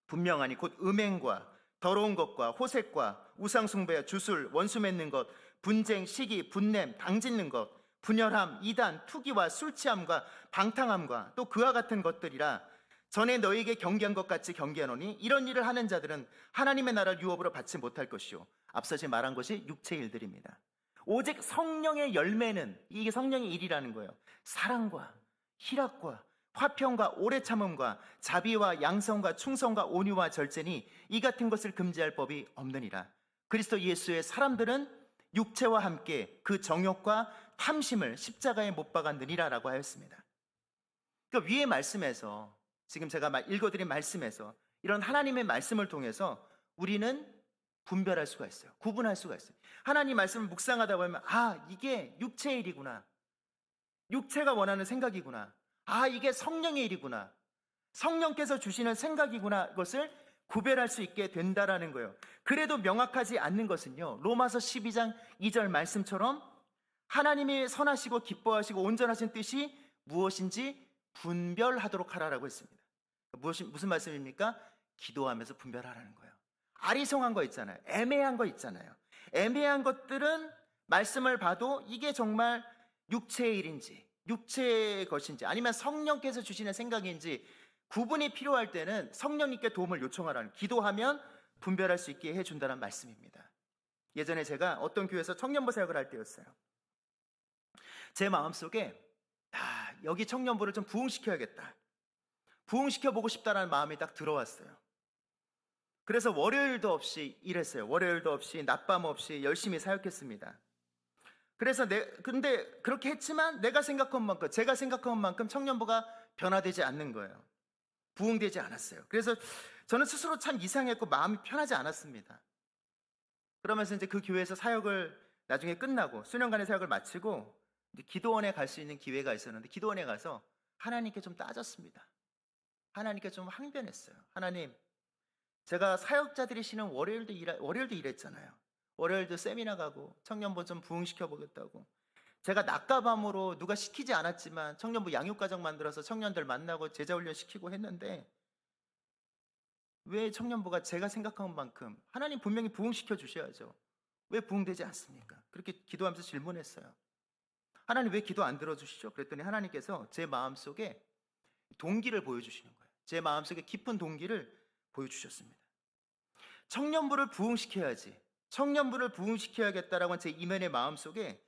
분명하니 곧 음행과 더러운 것과 호색과 우상숭배와 주술, 원수 맺는 것, 분쟁, 시기, 분냄, 당짓는 것, 분열함, 이단, 투기와 술취함과 방탕함과 또 그와 같은 것들이라. 전에 너에게 경계한 것 같이 경계하노니 이런 일을 하는 자들은 하나님의 나라를 유업으로 받지 못할 것이요 앞서서 말한 것이 육체의 일들입니다. 오직 성령의 열매는, 이게 성령의 일이라는 거예요. 사랑과 희락과 화평과 오래 참음과 자비와 양성과 충성과 온유와 절제니 이 같은 것을 금지할 법이 없느니라. 그리스도 예수의 사람들은 육체와 함께 그 정욕과 탐심을 십자가에 못 박았느니라 라고 하였습니다. 그러니까 위의 말씀에서, 지금 제가 읽어드린 말씀에서, 이런 하나님의 말씀을 통해서 우리는 분별할 수가 있어요. 구분할 수가 있어요. 하나님 말씀을 묵상하다 보면 이게 육체의 일이구나, 육체가 원하는 생각이구나, 이게 성령의 일이구나, 성령께서 주시는 생각이구나, 이것을 구별할 수 있게 된다라는 거예요. 그래도 명확하지 않는 것은요, 로마서 12장 2절 말씀처럼 하나님이 선하시고 기뻐하시고 온전하신 뜻이 무엇인지 분별하도록 하라라고 했습니다. 무슨 말씀입니까? 기도하면서 분별하라는 거예요. 아리송한 거 있잖아요. 애매한 거 있잖아요. 애매한 것들은 말씀을 봐도 이게 정말 육체의 일인지 육체의 것인지 아니면 성령께서 주시는 생각인지 구분이 필요할 때는 성령님께 도움을 요청하라는, 기도하면 분별할 수 있게 해준다는 말씀입니다. 예전에 제가 어떤 교회에서 청년부 사역을 할 때였어요. 제 마음속에 여기 청년부를 좀 부흥시켜야겠다, 부흥시켜보고 싶다는 마음이 딱 들어왔어요. 그래서 월요일도 없이 일했어요. 월요일도 없이 낮밤 없이 열심히 사역했습니다. 그래서 근데 그렇게 했지만 제가 생각한 만큼 청년부가 변화되지 않는 거예요. 부응되지 않았어요. 그래서 저는 스스로 참 이상했고 마음이 편하지 않았습니다. 그러면서 이제 그 교회에서 사역을 나중에 끝나고 수년간의 사역을 마치고 이제 기도원에 갈 수 있는 기회가 있었는데 기도원에 가서 하나님께 좀 따졌습니다. 하나님께 좀 항변했어요. 하나님, 제가 사역자들이 쉬는 월요일도 일했잖아요. 월요일도 세미나 가고 청년부 좀 부흥시켜 보겠다고. 제가 낮과 밤으로 누가 시키지 않았지만 청년부 양육과정 만들어서 청년들 만나고 제자훈련 시키고 했는데 왜 청년부가 제가 생각한 만큼 하나님 분명히 부흥시켜 주셔야죠. 왜 부흥되지 않습니까? 그렇게 기도하면서 질문했어요. 하나님 왜 기도 안 들어주시죠? 그랬더니 하나님께서 제 마음속에 동기를 보여주시는 거예요. 제 마음속에 깊은 동기를 보여주셨습니다. 청년부를 부흥시켜야지. 청년부를 부흥시켜야겠다라고 제 이면의 마음속에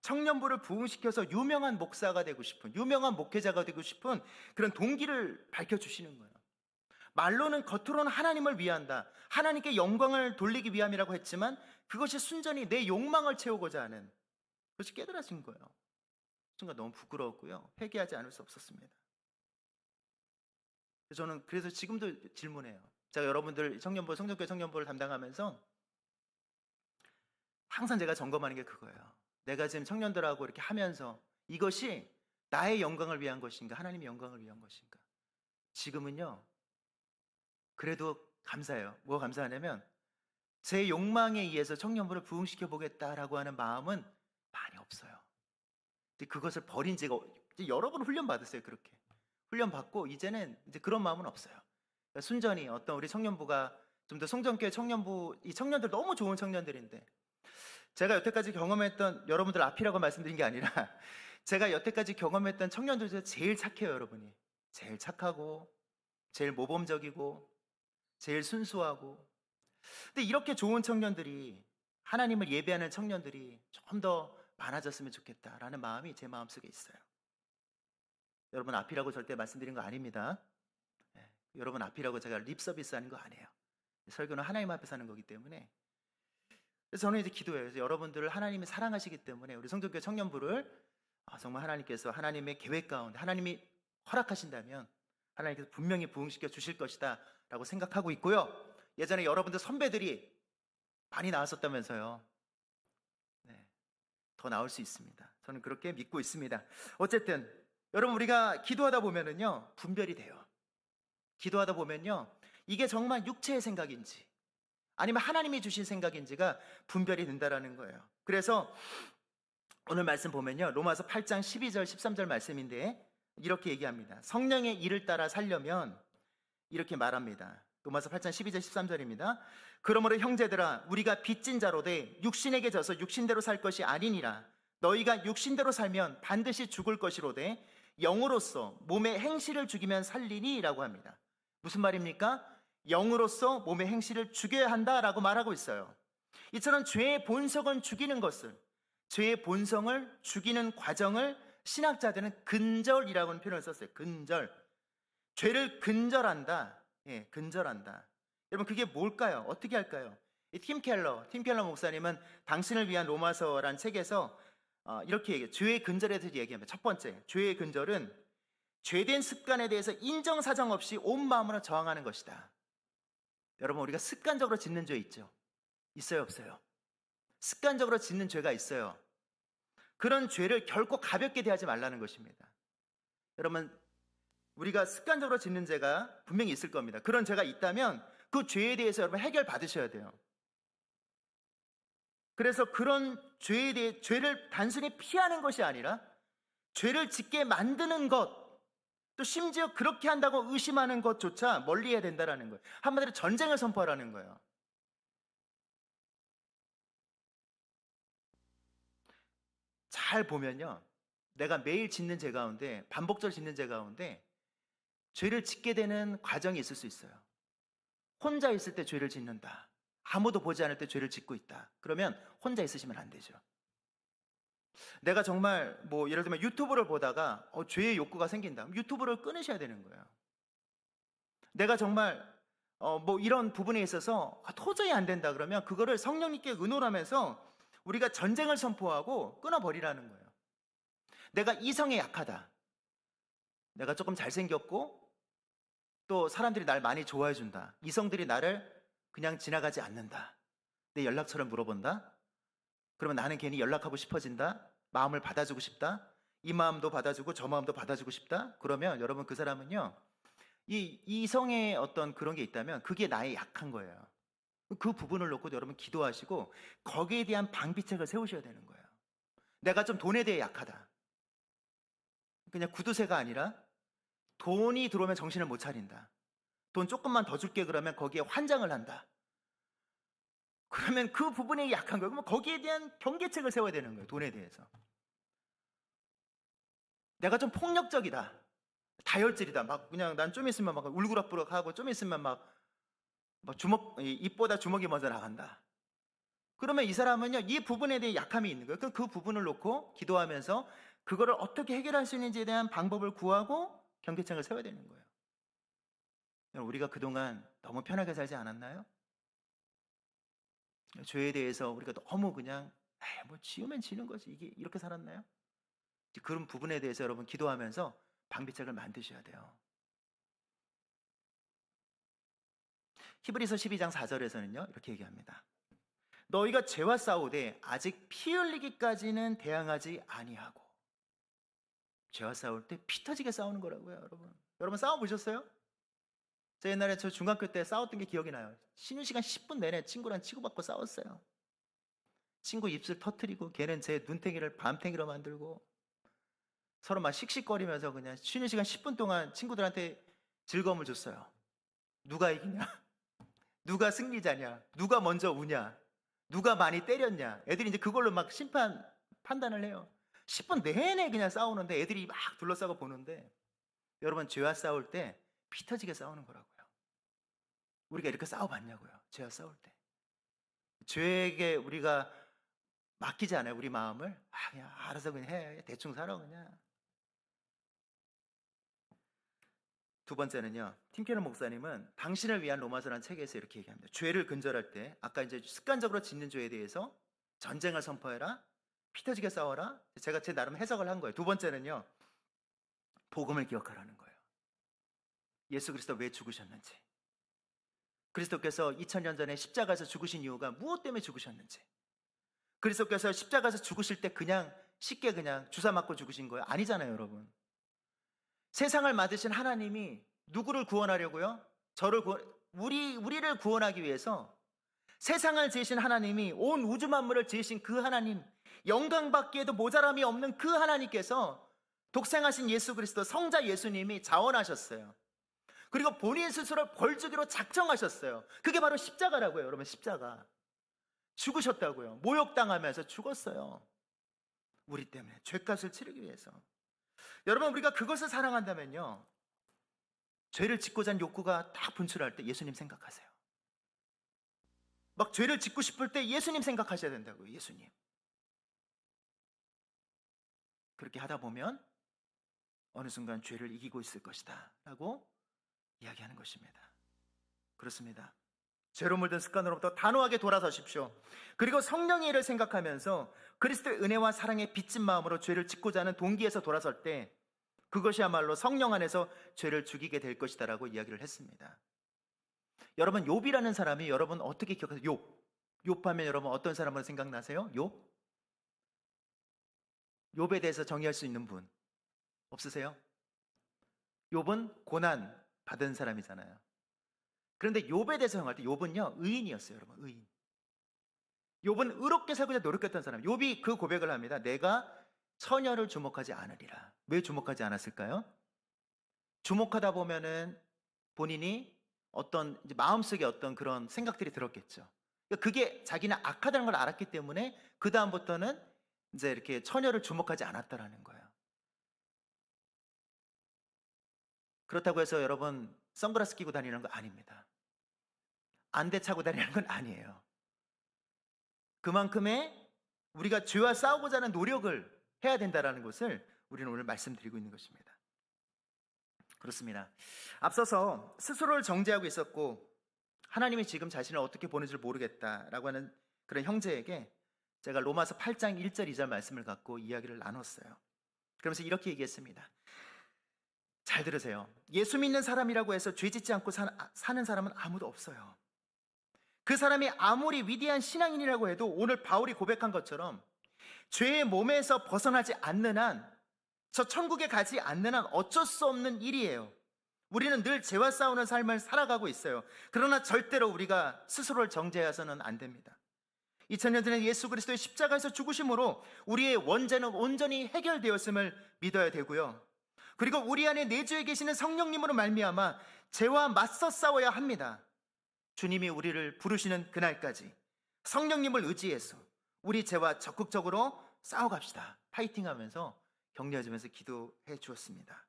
청년부를 부흥시켜서 유명한 목사가 되고 싶은, 유명한 목회자가 되고 싶은 그런 동기를 밝혀주시는 거예요. 말로는 겉으로는 하나님을 위한다, 하나님께 영광을 돌리기 위함이라고 했지만 그것이 순전히 내 욕망을 채우고자 하는 그것이 깨달아진 거예요. 순간 너무 부끄러웠고요. 회개하지 않을 수 없었습니다. 저는 그래서 지금도 질문해요. 제가 여러분들 청년부, 성전교회 청년부를 담당하면서 항상 제가 점검하는 게 그거예요. 내가 지금 청년들하고 이렇게 하면서 이것이 나의 영광을 위한 것인가, 하나님의 영광을 위한 것인가. 지금은요, 그래도 감사해요. 뭐가 감사하냐면 제 욕망에 의해서 청년부를 부흥시켜 보겠다라고 하는 마음은 많이 없어요. 그것을 버린 제가 이제 여러 번 훈련 받았어요. 그렇게 훈련 받고 이제는 이제 그런 마음은 없어요. 그러니까 순전히 어떤 우리 청년부가 좀 더 성전교회 청년부, 이 청년들 너무 좋은 청년들인데 제가 여태까지 경험했던, 여러분들 앞이라고 말씀드린 게 아니라 제가 여태까지 경험했던 청년들 중에 제일 착해요. 여러분이 제일 착하고 제일 모범적이고 제일 순수하고. 근데 이렇게 좋은 청년들이, 하나님을 예배하는 청년들이 좀 더 많아졌으면 좋겠다라는 마음이 제 마음속에 있어요. 여러분 앞이라고 절대 말씀드린 거 아닙니다. 여러분 앞이라고 제가 립 서비스 하는 거 아니에요. 설교는 하나님 앞에서 하는 거기 때문에. 그래서 저는 이제 기도해요. 그래서 여러분들을 하나님이 사랑하시기 때문에 우리 성전교회 청년부를 정말 하나님께서 하나님의 계획 가운데 하나님이 허락하신다면 하나님께서 분명히 부흥시켜 주실 것이다 라고 생각하고 있고요. 예전에 여러분들 선배들이 많이 나왔었다면서요. 네, 더 나올 수 있습니다. 저는 그렇게 믿고 있습니다. 어쨌든 여러분, 우리가 기도하다 보면은요 분별이 돼요. 기도하다 보면요 이게 정말 육체의 생각인지 아니면 하나님이 주신 생각인지가 분별이 된다라는 거예요. 그래서 오늘 말씀 보면요 로마서 8장 12절 13절 말씀인데 이렇게 얘기합니다. 성령의 일을 따라 살려면 이렇게 말합니다. 로마서 8장 12절 13절입니다. 그러므로 형제들아, 우리가 빚진 자로 돼 육신에게 져서 육신대로 살 것이 아니니라. 너희가 육신대로 살면 반드시 죽을 것이로되 영으로서 몸의 행실을 죽이면 살리니 라고 합니다. 무슨 말입니까? 영으로서 몸의 행실을 죽여야 한다라고 말하고 있어요. 이처럼 죄의 본성은 죽이는 것을, 죄의 본성을 죽이는 과정을 신학자들은 근절이라고 하는 표현을 썼어요. 근절. 죄를 근절한다. 예, 근절한다. 여러분 그게 뭘까요? 어떻게 할까요? 팀 켈러 목사님은 당신을 위한 로마서란 책에서 이렇게 얘기해요. 죄의 근절에 대해서 얘기합니다. 첫 번째, 죄의 근절은 죄된 습관에 대해서 인정사정 없이 온 마음으로 저항하는 것이다. 여러분 우리가 습관적으로 짓는 죄 있죠? 있어요 없어요? 습관적으로 짓는 죄가 있어요. 그런 죄를 결코 가볍게 대하지 말라는 것입니다. 여러분 우리가 습관적으로 짓는 죄가 분명히 있을 겁니다. 그런 죄가 있다면 그 죄에 대해서 여러분 해결 받으셔야 돼요. 그래서 그런 죄에 대해 죄를 단순히 피하는 것이 아니라 죄를 짓게 만드는 것, 또 심지어 그렇게 한다고 의심하는 것조차 멀리해야 된다는 거예요. 한마디로 전쟁을 선포하라는 거예요. 잘 보면요 내가 매일 짓는 죄 가운데, 반복적으로 짓는 죄 가운데 죄를 짓게 되는 과정이 있을 수 있어요. 혼자 있을 때 죄를 짓는다, 아무도 보지 않을 때 죄를 짓고 있다. 그러면 혼자 있으시면 안 되죠. 내가 정말 예를 들면 유튜브를 보다가 죄의 욕구가 생긴다. 유튜브를 끊으셔야 되는 거예요. 내가 정말 이런 부분에 있어서 도저히 안 된다 그러면 그거를 성령님께 의논하면서 우리가 전쟁을 선포하고 끊어버리라는 거예요. 내가 이성에 약하다, 내가 조금 잘생겼고 또 사람들이 날 많이 좋아해 준다. 이성들이 나를 그냥 지나가지 않는다. 내 연락처를 물어본다. 그러면 나는 괜히 연락하고 싶어진다. 마음을 받아주고 싶다. 이 마음도 받아주고 저 마음도 받아주고 싶다. 그러면 여러분 그 사람은요, 이 이성의 어떤 그런 게 있다면 그게 나의 약한 거예요. 그 부분을 놓고 여러분 기도하시고 거기에 대한 방비책을 세우셔야 되는 거예요. 내가 좀 돈에 대해 약하다. 그냥 구두쇠가 아니라 돈이 들어오면 정신을 못 차린다. 돈 조금만 더 줄게 그러면 거기에 환장을 한다. 그러면 그 부분에 약한 거예요. 그러면 거기에 대한 경계책을 세워야 되는 거예요. 돈에 대해서. 내가 좀 폭력적이다. 다혈질이다. 막 그냥 난 좀 있으면 막 울그락부락 하고 좀 있으면 막 입보다 주먹이 먼저 나간다. 그러면 이 사람은요, 이 부분에 대해 약함이 있는 거예요. 그 부분을 놓고 기도하면서 그거를 어떻게 해결할 수 있는지에 대한 방법을 구하고 경계책을 세워야 되는 거예요. 우리가 그동안 너무 편하게 살지 않았나요? 죄에 대해서 우리가 너무 그냥 뭐 지으면 지는 거지, 이게 이렇게 살았나요? 그런 부분에 대해서 여러분 기도하면서 방비책을 만드셔야 돼요. 히브리서 12장 4절에서는요 이렇게 얘기합니다. 너희가 죄와 싸우되 아직 피 흘리기까지는 대항하지 아니하고. 죄와 싸울 때 피 터지게 싸우는 거라고요. 여러분 싸워보셨어요? 저 옛날에 저 중학교 때 싸웠던 게 기억이 나요. 쉬는 시간 10분 내내 친구랑 치고받고 싸웠어요. 친구 입술 터트리고 걔는 제 눈탱이를 밤탱이로 만들고 서로 막 씩씩거리면서 그냥 쉬는 시간 10분 동안 친구들한테 즐거움을 줬어요. 누가 이기냐? 누가 승리자냐? 누가 먼저 우냐? 누가 많이 때렸냐? 애들이 이제 그걸로 막 판단을 해요. 10분 내내 그냥 싸우는데 애들이 막 둘러싸고 보는데, 여러분 죄와 싸울 때 피 터지게 싸우는 거라고요. 우리가 이렇게 싸워봤냐고요. 죄와 싸울 때. 죄에게 우리가 맡기지 않아요. 우리 마음을. 그냥 알아서 그냥 해. 대충 살아 그냥. 두 번째는요, 팀케너 목사님은 당신을 위한 로마서라는 책에서 이렇게 얘기합니다. 죄를 근절할 때, 아까 이제 습관적으로 짓는 죄에 대해서 전쟁을 선포해라, 피 터지게 싸워라. 제가 제 나름 해석을 한 거예요. 두 번째는요, 복음을 기억하라는 거예요. 예수 그리스도 왜 죽으셨는지, 그리스도께서 2000년 전에 십자가에서 죽으신 이유가 무엇 때문에 죽으셨는지, 그리스도께서 십자가에서 죽으실 때 그냥 쉽게 그냥 주사 맞고 죽으신 거예요? 아니잖아요, 여러분. 세상을 만드신 하나님이 누구를 구원하려고요? 우리를 구원하기 위해서 세상을 지으신 하나님이, 온 우주 만물을 지으신 그 하나님, 영광받기에도 모자람이 없는 그 하나님께서 독생하신 예수 그리스도 성자 예수님이 자원하셨어요. 그리고 본인 스스로 벌주기로 작정하셨어요. 그게 바로 십자가라고요. 여러분, 십자가. 죽으셨다고요. 모욕당하면서 죽었어요. 우리 때문에 죄값을 치르기 위해서. 여러분, 우리가 그것을 사랑한다면요, 죄를 짓고자 하는 욕구가 딱 분출할 때 예수님 생각하세요. 막 죄를 짓고 싶을 때 예수님 생각하셔야 된다고요. 예수님. 그렇게 하다 보면 어느 순간 죄를 이기고 있을 것이다 라고 이야기하는 것입니다. 그렇습니다. 죄로 물든 습관으로부터 단호하게 돌아서십시오. 그리고 성령의 일을 생각하면서 그리스도의 은혜와 사랑에 빚진 마음으로 죄를 짓고자 하는 동기에서 돌아설 때 그것이야말로 성령 안에서 죄를 죽이게 될 것이다 라고 이야기를 했습니다. 여러분, 욥이라는 사람이 여러분 어떻게 기억하세요? 욥하면 여러분 어떤 사람으로 생각나세요? 욥에 대해서 정의할 수 있는 분 없으세요? 욥은 고난 받은 사람이잖아요. 그런데 욥에 대해서 정할 때 욥은요, 의인이었어요. 여러분, 의인. 욥은 의롭게 살고자 노력했던 사람. 욥이 그 고백을 합니다. 내가 처녀를 주목하지 않으리라. 왜 주목하지 않았을까요? 주목하다 보면은 본인이 어떤 이제 마음속에 어떤 그런 생각들이 들었겠죠. 그게 자기는 악하다는 걸 알았기 때문에 그 다음부터는 이제 이렇게 처녀를 주목하지 않았다라는 거예요. 그렇다고 해서 여러분 선글라스 끼고 다니는 거 아닙니다. 안대 차고 다니는 건 아니에요. 그만큼의 우리가 죄와 싸우고자 하는 노력을 해야 된다는 것을 우리는 오늘 말씀드리고 있는 것입니다. 그렇습니다. 앞서서 스스로를 정죄하고 있었고 하나님이 지금 자신을 어떻게 보는지를 모르겠다라고 하는 그런 형제에게 제가 로마서 8장 1절 2절 말씀을 갖고 이야기를 나눴어요. 그러면서 이렇게 얘기했습니다. 잘 들으세요. 예수 믿는 사람이라고 해서 죄 짓지 않고 사는 사람은 아무도 없어요. 그 사람이 아무리 위대한 신앙인이라고 해도 오늘 바울이 고백한 것처럼 죄의 몸에서 벗어나지 않는 한, 저 천국에 가지 않는 한 어쩔 수 없는 일이에요. 우리는 늘 죄와 싸우는 삶을 살아가고 있어요. 그러나 절대로 우리가 스스로를 정죄해서는 안 됩니다. 2000년 전에 예수 그리스도의 십자가에서 죽으심으로 우리의 원죄는 온전히 해결되었음을 믿어야 되고요. 그리고 우리 안에 내주에 계시는 성령님으로 말미암아 죄와 맞서 싸워야 합니다. 주님이 우리를 부르시는 그날까지 성령님을 의지해서 우리 죄와 적극적으로 싸워갑시다. 파이팅하면서 격려해주면서 기도해 주었습니다.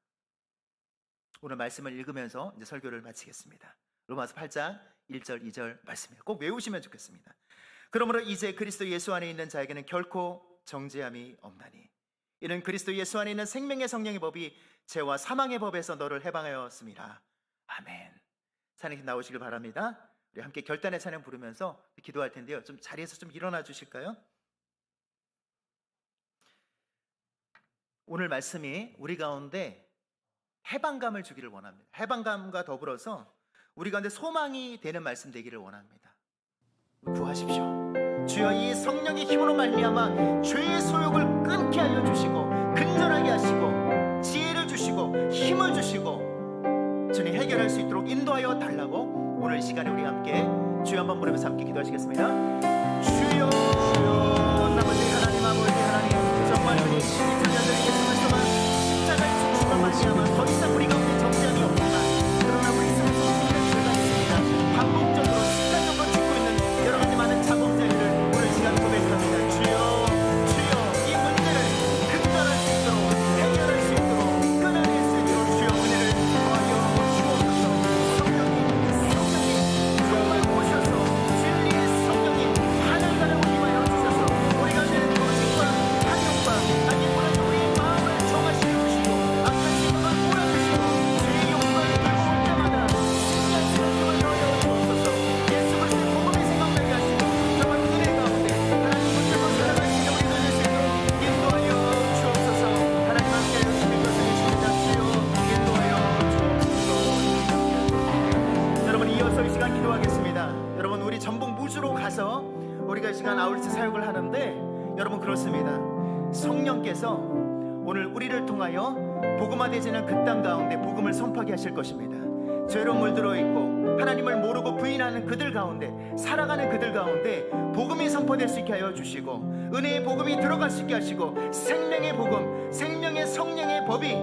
오늘 말씀을 읽으면서 이제 설교를 마치겠습니다. 로마서 8장 1절 2절 말씀이에요. 꼭 외우시면 좋겠습니다. 그러므로 이제 그리스도 예수 안에 있는 자에게는 결코 정죄함이 없나니 이는 그리스도 예수 안에 있는 생명의 성령의 법이 죄와 사망의 법에서 너를 해방하였습니다. 아멘. 찬양 나오시길 바랍니다. 우리 함께 결단의 찬양 부르면서 기도할 텐데요. 좀 자리에서 좀 일어나 주실까요? 오늘 말씀이 우리 가운데 해방감을 주기를 원합니다. 해방감과 더불어서 우리 가운데 소망이 되는 말씀 되기를 원합니다. 구하십시오. 주여, 이 성령의 힘으로 말미암아 죄의 소욕을 끊게 하여 주시고 근전하게 하시고 지혜를 주시고 힘을 주시고 주님 해결할 수 있도록 인도하여 달라고 오늘 이 시간에 우리 함께 주여 한번 부르면서 함께 기도하시겠습니다. 주여, 아버지 하나님, 아버지 하나님, 정말 주님 2000년 전에 예수 그리스도가 십자가의 죽으심으로 말미암아 더 이상 우리 가운데 정죄함이 없지만 그러나 우리 속에 소중한 죄가 있습니다. 반복적으로 습관적으로 짓고 있는 여러 가지 많은 자범죄를 오늘 시간 고백합니다. 주여, 주여, 이 문제를 근절할 수 있도록 해결할 수 있도록 끊어낼 수 있도록 주여 은혜를 더하여 주옵소서. 성령님 정말 오셔서 진리의 성령님 하늘나라 임하여 주셔서 우리 가운데 거짓과 한용과 아니고는 우리의 마음을 정하시려 주시고 악한 생각을 몰아주시고 죄의 욕망을 들고 올 때마다 신기한 생각을 더하여 주옵소서. 예수 그리스도의 복음이 생각나게 하시고 정말 은혜 가운데 하나님 붙잡고 살아가시는 우리 되실 수 있도록 인도하여 주옵소서. 하나님 함께하여 주시는 것을 주님자 주여 인도하여 주옵소서. 여러분, 이어서 이 시간 기도하겠습니다. 여러분, 우리 전북 무주로 가서 우리가 이 시간 아울렛 사역을 하는데 여러분 그렇습니다. 성령께서 오늘 우리를 통하여 복음화되지는 그 땅 가운데 복음을 선포하게 하실 것입니다. 죄로 물들어 있고 하나님을 모르고 부인하는 그들 가운데 살아가는 그들 가운데 복음이 선포될 수 있게 하여 주시고 은혜의 복음이 들어갈 수 있게 하시고 생명의 복음, 생명의 성령의 법이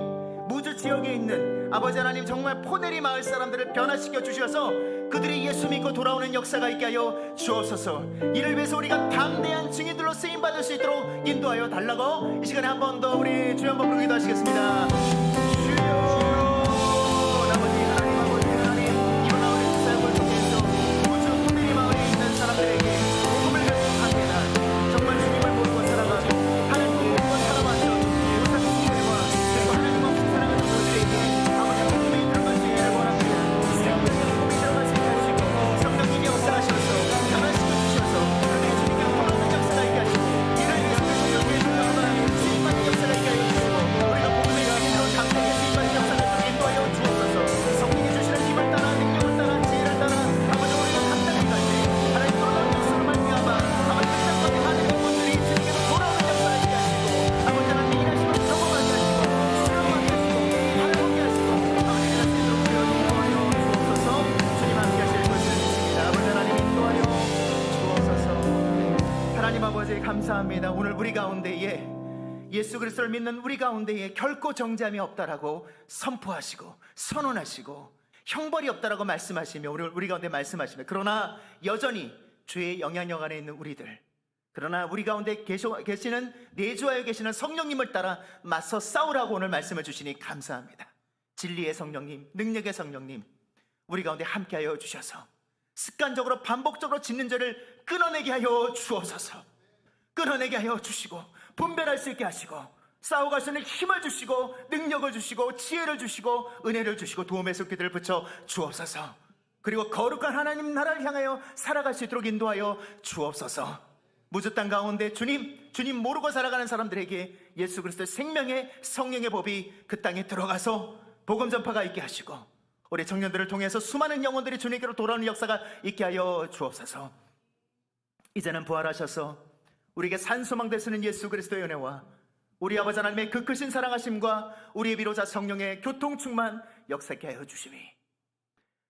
무주 지역에 있는 아버지 하나님 정말 포내리 마을 사람들을 변화시켜 주셔서 그들이 예수 믿고 돌아오는 역사가 있게 하여 주옵소서. 이를 위해서 우리가 담대한 증인들로 쓰임받을 수 있도록 인도하여 달라고 이 시간에 한 번 더 우리 주여 한번 부르기도 하시겠습니다. 주여, 아버지 하나님, 아버지 하나님, 이번 아울렛 사역을 통해서 무주 포내리 마을에 있는 사람들에게 복음을 전합니다. 정말 주님을 모르고 살아가고 하나님을 모르고 살아왔던 우상 숭배와 그리고 하나님 없이 살아가는 저들에게 아버지 복음이 들어갈 수 있기를 원합니다. 생명의 복음이 들어갈 수 있게 하시고 성령님이 역사하셔서 변화시켜 주셔서 그들의 주님께 돌아오는 역사가 있게 하시고 이를 위해서 성령의 능력과 수임받는 역사가 있게 하여 주시고 우리가 복음의 주님으로 담대하게 수임받는 역사를 인도하여 주옵소서. 성령이 주시는 힘을 따라 능력을 따라 지혜를 따라 아버지 우리가 담대하게 갈 때 하나님 돌아오는 역사를 말미암아 아버지 그 땅에 많은 영혼들이 주님께로 돌아오는 역사가 있게 하시고 아버지 하나님 일하시고 경험하게 하시고 수용하게 하시고 바라보게 하시고 아버지 일할 수 있도록 주여 인도하여 주옵소서. 주님 함께 하실 것을 믿습니다. 아버지 하나님 인도하여 주옵소서. 하나님 아버지 감사합니다. 오늘 우리 가운데에 예수 그리스도를 믿는 우리 가운데에 결코 정죄함이 없다라고 선포하시고 선언하시고 형벌이 없다라고 말씀하시며 오늘 우리 가운데 말씀하시며 그러나 여전히 죄의 영향력 안에 있는 우리들 그러나 우리 가운데 계시는 내주하여 계시는 성령님을 따라 맞서 싸우라고 오늘 말씀을 주시니 감사합니다. 진리의 성령님, 능력의 성령님 우리 가운데 함께하여 주셔서 습관적으로 반복적으로 짓는 죄를 끊어내게 하여 주옵소서. 끊어내게 하여 주시고 분별할 수 있게 하시고 싸워갈 수 있는 힘을 주시고 능력을 주시고 지혜를 주시고 은혜를 주시고 도움의 손길을 붙여 주옵소서. 그리고 거룩한 하나님 나라를 향하여 살아갈 수 있도록 인도하여 주옵소서. 무주 땅 가운데 주님 모르고 살아가는 사람들에게 예수 그리스도의 생명의 성령의 법이 그 땅에 들어가서 복음 전파가 있게 하시고 우리 청년들을 통해서 수많은 영혼들이 주님께로 돌아오는 역사가 있게 하여 주옵소서. 이제는 부활하셔서 우리에게 산소망 되시는 예수 그리스도의 은혜와 우리 아버지 하나님의 그 크신 사랑하심과 우리의 비로자 성령의 교통 충만 역사케 하여 주시니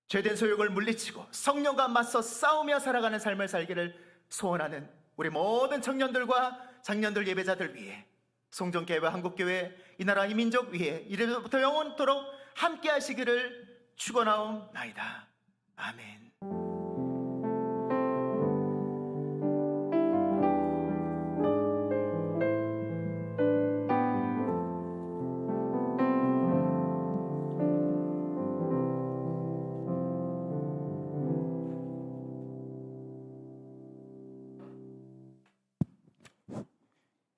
죄된 소욕을 물리치고 성령과 맞서 싸우며 살아가는 삶을 살기를 소원하는 우리 모든 청년들과 장년들 예배자들 위해 송정교회와 한국교회 이 나라 이 민족 위에 이래부터 영원토록 함께 하시기를 축원하옵나이다. 아멘.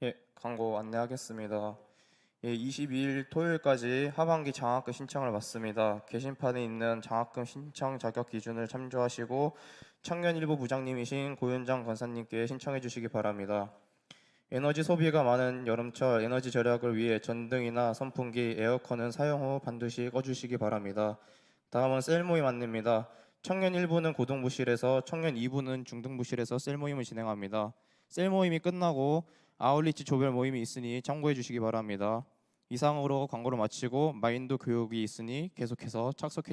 예, 광고 안내하겠습니다. 예, 22일 토요일까지 하반기 장학금 신청을 받습니다. 게시판에 있는 장학금 신청 자격 기준을 참조하시고 청년일보 부장님이신 고윤장 권사님께 신청해 주시기 바랍니다. 에너지 소비가 많은 여름철 에너지 절약을 위해 전등이나 선풍기, 에어컨은 사용 후 반드시 꺼주시기 바랍니다. 다음은 셀 모임 안내입니다. 청년 1부는 고등부실에서, 청년 2부는 중등부실에서 셀 모임을 진행합니다. 셀 모임이 끝나고 아울리치 조별 모임이 있으니 참고해 주시기 바랍니다. 이상으로 광고를 마치고 마인드 교육이 있으니 계속해서 착석해